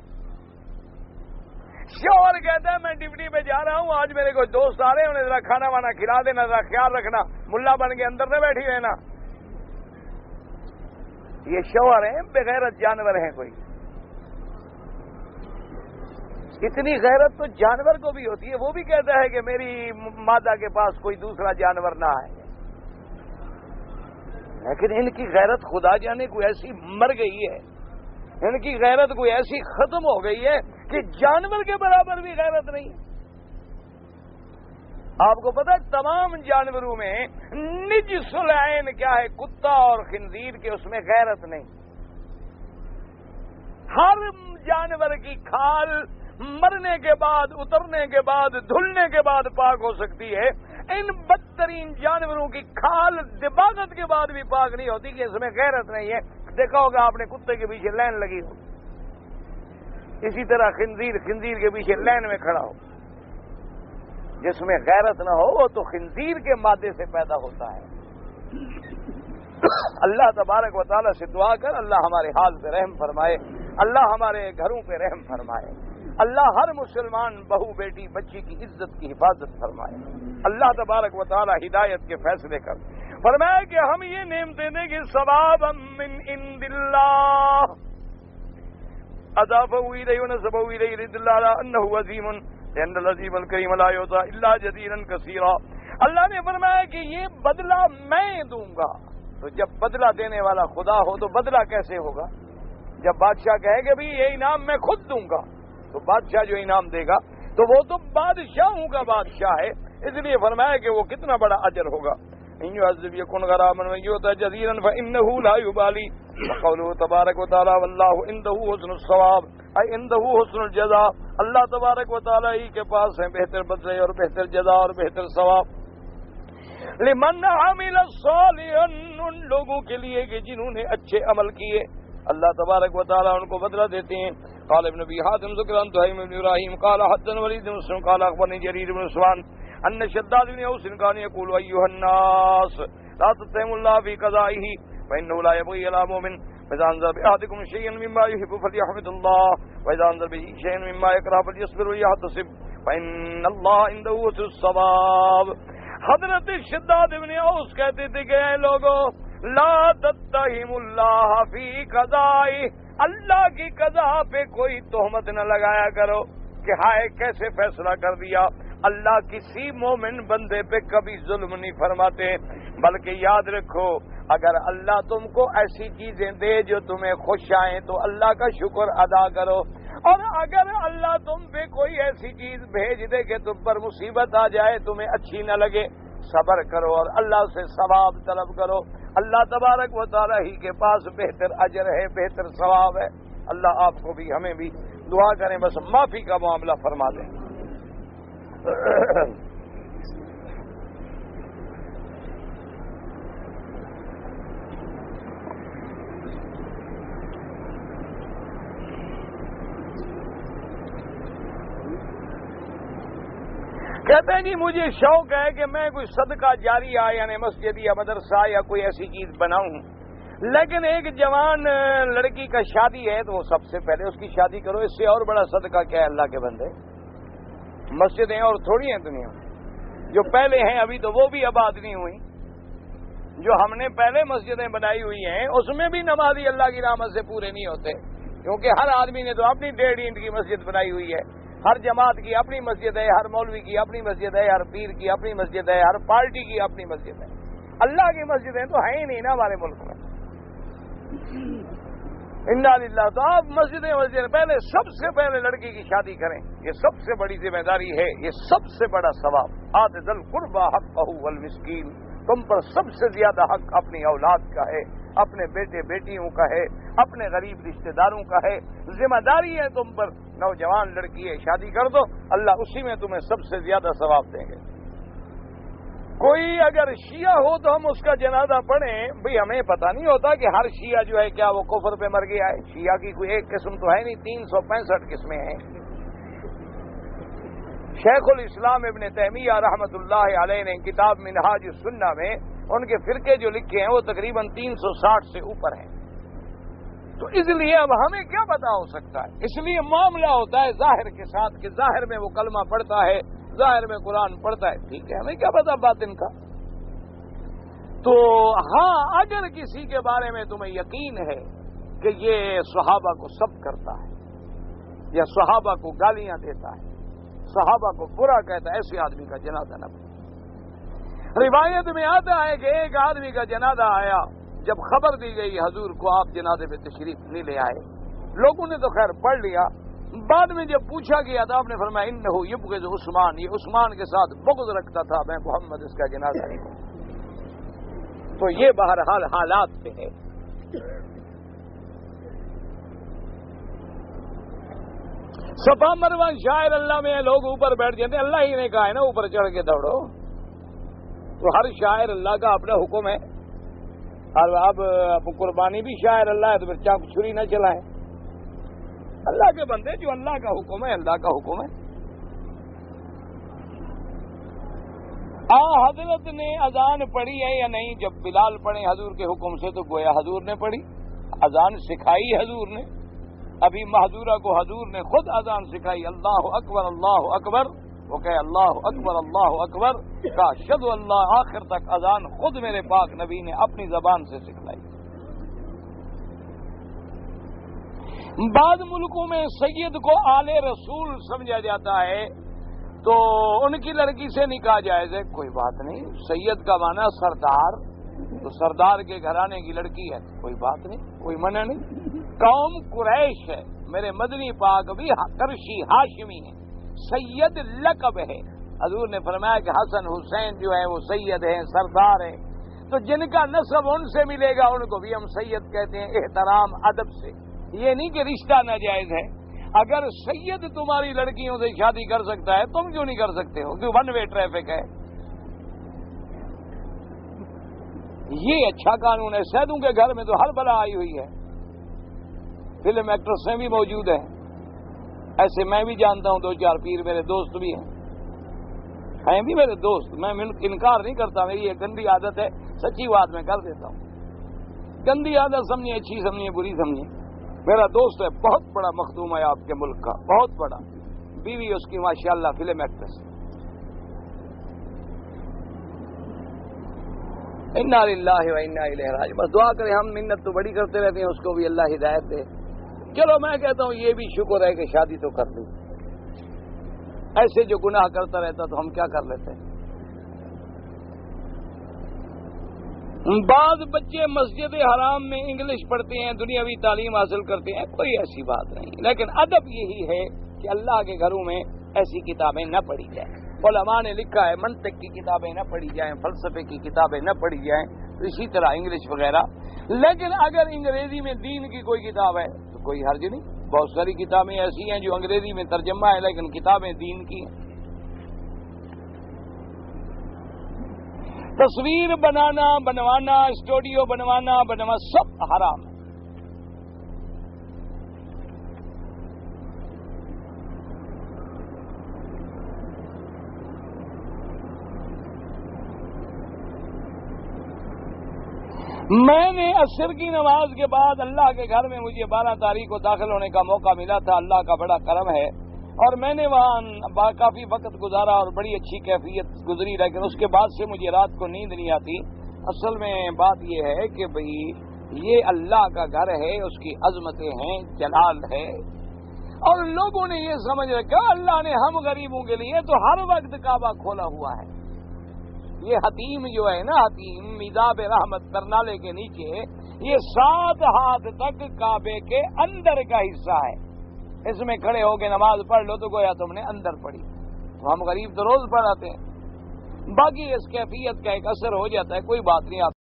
شوہر کہتا ہے میں ڈیوٹی پہ جا رہا ہوں، آج میرے کوئی دوست آ رہے ہیں، انہیں ذرا کھانا وانا کھلا دینا، ذرا خیال رکھنا، ملا بن کے اندر نہ بیٹھی رہنا۔ یہ شوہر ہیں بغیرت جانور ہیں کوئی۔ اتنی غیرت تو جانور کو بھی ہوتی ہے، وہ بھی کہتا ہے کہ میری مادہ کے پاس کوئی دوسرا جانور نہ آئے، لیکن ان کی غیرت خدا جانے کوئی ایسی مر گئی ہے، ان کی غیرت کوئی ایسی ختم ہو گئی ہے کہ جانور کے برابر بھی غیرت نہیں۔ آپ کو پتا ہے تمام جانوروں میں نجس العین کیا ہے؟ کتا اور خنزیر کے، اس میں غیرت نہیں۔ ہر جانور کی کھال مرنے کے بعد، اترنے کے بعد، دھلنے کے بعد پاک ہو سکتی ہے، ان بدترین جانوروں کی کھال دباغت کے بعد بھی پاک نہیں ہوتی کہ اس میں غیرت نہیں ہے۔ دیکھا ہوگا آپ نے کتے کے پیچھے لائن لگی ہو، اسی طرح خنزیر کے پیچھے لائن میں کھڑا ہو، جس میں غیرت نہ ہو وہ تو خنزیر کے مادے سے پیدا ہوتا ہے۔ اللہ تبارک و تعالیٰ سے دعا کر اللہ ہمارے حال پہ رحم فرمائے، اللہ ہمارے گھروں پہ رحم فرمائے، اللہ ہر مسلمان بہو بیٹی بچی کی عزت کی حفاظت فرمائے، اللہ تبارک و تعالیٰ ہدایت کے فیصلے کر فرمایا کہ ہم یہ نعمتیں دیں گے ثوابا من عند اللہ اضافہ الیہ ونسبہ الیہ رضی اللہ انہ عظیم لأن العظیم الکریم لا یعطی الا جزیلا کثیرا۔ اللہ نے فرمایا کہ یہ بدلہ میں دوں گا۔ تو جب بدلہ دینے والا خدا ہو تو بدلہ کیسے ہوگا؟ جب بادشاہ کہے کہ بھی یہ انعام میں خود دوں گا تو بادشاہ جو انعام دے گا تو وہ تو بادشاہوں کا بادشاہ ہے، اس لیے فرمایا کہ وہ کتنا بڑا اجر ہوگا۔ ان يعذب يكن غراما ويؤتى جزيلا فانه لا يبالي وقوله تبارک و تعالی والله عنده حسن الثواب اي عنده حسن الجزاء، اللہ تبارک و تعالی ہی کے پاس ہے بہتر بدلے اور بہتر جزا اور بہتر ثواب۔ لمن عمل صالحا، ان لوگوں کے لیے کہ جنہوں نے اچھے عمل کیے اللہ تبارک و تعالی ان کو بدلہ دیتے ہیں۔ قال ابن ابي حاتم ذكر عن تهيم بن ابراهيم قال حدثنا وليد بن مسلم قال اخبرني جرير بن عثمان ان شداد بن اوس كان يقول ايها الناس لا تتهموا الله في قضائه فانه لا يبغي على مؤمن فاذا انزل باحدكم شيئا مما يحب فليحمد الله واذا انزل به شيئا مما يكره فليصبر ويحتسب فان الله عنده حسن الثواب۔ حضرت شداد بن اوس کہتے تھے کہ اے لوگوں لا تتہموا اللہ فی قضائه، اللہ کی قضا پہ کوئی تہمت نہ لگایا کرو کہ ہائے کیسے فیصلہ کر دیا۔ اللہ کسی مومن بندے پہ کبھی ظلم نہیں فرماتے، بلکہ یاد رکھو اگر اللہ تم کو ایسی چیزیں دے جو تمہیں خوش آئیں تو اللہ کا شکر ادا کرو، اور اگر اللہ تم پہ کوئی ایسی چیز بھیج دے کہ تم پر مصیبت آ جائے تمہیں اچھی نہ لگے، صبر کرو اور اللہ سے ثواب طلب کرو۔ اللہ تبارک و تعالی ہی کے پاس بہتر اجر ہے، بہتر ثواب ہے۔ اللہ آپ کو بھی ہمیں بھی دعا کریں بس معافی کا معاملہ فرما دیں۔ کہتے ہیں جی مجھے شوق ہے کہ میں کوئی صدقہ جاریہ یعنی مسجد یا مدرسہ یا کوئی ایسی چیز بناؤں، لیکن ایک جوان لڑکی کا شادی ہے تو وہ سب سے پہلے اس کی شادی کرو، اس سے اور بڑا صدقہ کیا ہے اللہ کے بندے؟ مسجدیں اور تھوڑی ہیں دنیا میں، جو پہلے ہیں ابھی تو وہ بھی آباد نہیں ہوئی، جو ہم نے پہلے مسجدیں بنائی ہوئی ہیں اس میں بھی نمازی اللہ کی رحمت سے پورے نہیں ہوتے، کیونکہ ہر آدمی نے تو اپنی 1.5 اینٹ کی مسجد بنائی ہوئی ہے، ہر جماعت کی اپنی مسجد ہے، ہر مولوی کی اپنی مسجد ہے، ہر پیر کی اپنی مسجد ہے، ہر پارٹی کی اپنی مسجد ہے۔ اللہ کی مسجدیں تو ہیں ہی نہیں نا ہمارے ملک میں۔ انا للہ، تو آپ مسجدیں پہلے سب سے پہلے لڑکی کی شادی کریں، یہ سب سے بڑی ذمہ داری ہے، یہ سب سے بڑا ثواب۔ آت ذی القربى حقہ والمسکین، تم پر سب سے زیادہ حق اپنی اولاد کا ہے، اپنے بیٹے بیٹیوں کا ہے، اپنے غریب رشتہ داروں کا ہے، ذمہ داری ہے تم پر۔ نوجوان لڑکی ہے شادی کر دو، اللہ اسی میں تمہیں سب سے زیادہ ثواب دیں گے۔ کوئی اگر شیعہ ہو تو ہم اس کا جنازہ پڑھیں، بھئی ہمیں پتہ نہیں ہوتا کہ ہر شیعہ جو ہے کیا وہ کفر پہ مر گیا ہے، شیعہ کی کوئی ایک قسم تو ہے نہیں، 365 قسمیں ہیں۔ شیخ الاسلام ابن تیمیہ رحمۃ اللہ علیہ نے کتاب منہاج السنہ میں ان کے فرقے جو لکھے ہیں وہ تقریباً 360 سے اوپر ہیں، تو اس لیے اب ہمیں کیا پتا ہو سکتا ہے، اس لیے معاملہ ہوتا ہے ظاہر کے ساتھ کہ ظاہر میں وہ کلمہ پڑھتا ہے، ظاہر میں قرآن پڑھتا ہے، ٹھیک ہے، ہمیں کیا پتا باطن کا۔ تو ہاں اگر کسی کے بارے میں تمہیں یقین ہے کہ یہ صحابہ کو سب کرتا ہے یا صحابہ کو گالیاں دیتا ہے، صحابہ کو برا کہتا ہے، ایسے آدمی کا جنازہ نہ پڑھو۔ روایت میں آتا ہے کہ ایک آدمی کا جنازہ آیا، جب خبر دی گئی حضور کو آپ جنازے پہ تشریف نہیں لے آئے، لوگوں نے تو خیر پڑھ لیا، بعد میں جب پوچھا گیا تو آپ نے فرمایا انہو یبغض عثمان، یہ عثمان کے ساتھ بغض رکھتا تھا، میں محمد اس کا جنازہ نہیں پڑھوں۔ تو یہ بہرحال حالات پہ ہے۔ صفا مروہ شاعر اللہ میں لوگ اوپر بیٹھ جاتے ہیں، اللہ ہی نے کہا ہے نا اوپر چڑھ کے دوڑو، تو ہر شاعر اللہ کا اپنا حکم ہے، اور اب قربانی بھی شاعر اللہ ہے تو پھر چاق چھری نہ چلائیں، اللہ کے بندے جو اللہ کا حکم ہے اللہ کا حکم ہے۔ حضرت نے اذان پڑھی ہے یا نہیں؟ جب بلال پڑھے حضور کے حکم سے تو گویا حضور نے پڑھی، اذان سکھائی حضور نے، ابھی محضورہ کو حضور نے خود اذان سکھائی، اللہ اکبر اللہ اکبر، وہ کہے اللہ اکبر کا اشہد اللہ، آخر تک اذان خود میرے پاک نبی نے اپنی زبان سے سکھلائی۔ بعض ملکوں میں سید کو آل رسول سمجھا جاتا ہے تو ان کی لڑکی سے نکاح جائز ہے، کوئی بات نہیں، سید کا معنی سردار، تو سردار کے گھرانے کی لڑکی ہے، کوئی بات نہیں، کوئی منع نہیں۔ قوم قریش ہے، میرے مدنی پاک بھی قرشی ہاشمی ہے، سید لقب ہے، حضور نے فرمایا کہ حسن حسین جو ہے وہ سید ہیں، سردار ہیں، تو جن کا نسب ان سے ملے گا ان کو بھی ہم سید کہتے ہیں، احترام ادب سے، یہ نہیں کہ رشتہ ناجائز ہے۔ اگر سید تمہاری لڑکیوں سے شادی کر سکتا ہے تم کیوں نہیں کر سکتے ہو؟ کیوں ون وے ٹریفک ہے؟ یہ اچھا قانون ہے۔ سیدوں کے گھر میں تو ہر بلا آئی ہوئی ہے، فلم ایکٹریسیں بھی موجود ہیں، ایسے میں بھی جانتا ہوں، 2-4 پیر میرے دوست بھی ہیں بھی میرے دوست، میں انکار نہیں کرتا، میری یہ گندی عادت ہے، سچی بات میں کر دیتا ہوں، گندی عادت سمجھیے، اچھی سمجھیے، بری سمجھیے۔ میرا دوست ہے، بہت بڑا مخدوم ہے آپ کے ملک کا، بہت بڑا، بیوی اس کی ماشاءاللہ فلم ایکٹریس۔ انا للہ و انا الیہ راجعون، بس دعا کریں، ہم منت تو بڑی کرتے رہتے ہیں، اس کو بھی اللہ ہدایت دے۔ چلو میں کہتا ہوں یہ بھی شکر ہے کہ شادی تو کر لی، ایسے جو گناہ کرتا رہتا تو ہم کیا کر لیتے ہیں۔ بعض بچے مسجد حرام میں انگلش پڑھتے ہیں، دنیاوی تعلیم حاصل کرتے ہیں، کوئی ایسی بات نہیں، لیکن ادب یہی ہے کہ اللہ کے گھروں میں ایسی کتابیں نہ پڑھی جائیں۔ علماء نے لکھا ہے منطق کی کتابیں نہ پڑھی جائیں، فلسفے کی کتابیں نہ پڑھی جائیں، تو اسی طرح انگلش وغیرہ۔ لیکن اگر انگریزی میں دین کی کوئی کتاب ہے تو کوئی حرج نہیں، بہت ساری کتابیں ایسی ہیں جو انگریزی میں ترجمہ ہے لیکن کتابیں دین کی ہیں۔ تصویر بنوانا، اسٹوڈیو بنوانا سب حرام ہے۔ میں نے عصر کی نماز کے بعد اللہ کے گھر میں مجھے 12 تاریخ کو داخل ہونے کا موقع ملا تھا، اللہ کا بڑا کرم ہے، اور میں نے وہاں کافی وقت گزارا اور بڑی اچھی کیفیت گزری، لیکن اس کے بعد سے مجھے رات کو نیند نہیں آتی۔ اصل میں بات یہ ہے کہ بھئی یہ اللہ کا گھر ہے، اس کی عظمتیں ہیں، جلال ہے، اور لوگوں نے یہ سمجھ رکھا اللہ نے ہم غریبوں کے لیے تو ہر وقت کعبہ کھولا ہوا ہے۔ یہ حتیم جو ہے نا، حتیم میزاب رحمت کرنالے کے نیچے، یہ 7 ہاتھ تک کعبے کے اندر کا حصہ ہے، اس میں کھڑے ہو کے نماز پڑھ لو تو گویا تم نے اندر پڑھی، تو ہم غریب تو روز پڑھاتے ہیں، باقی اس کیفیت کا ایک اثر ہو جاتا ہے، کوئی بات نہیں، آپ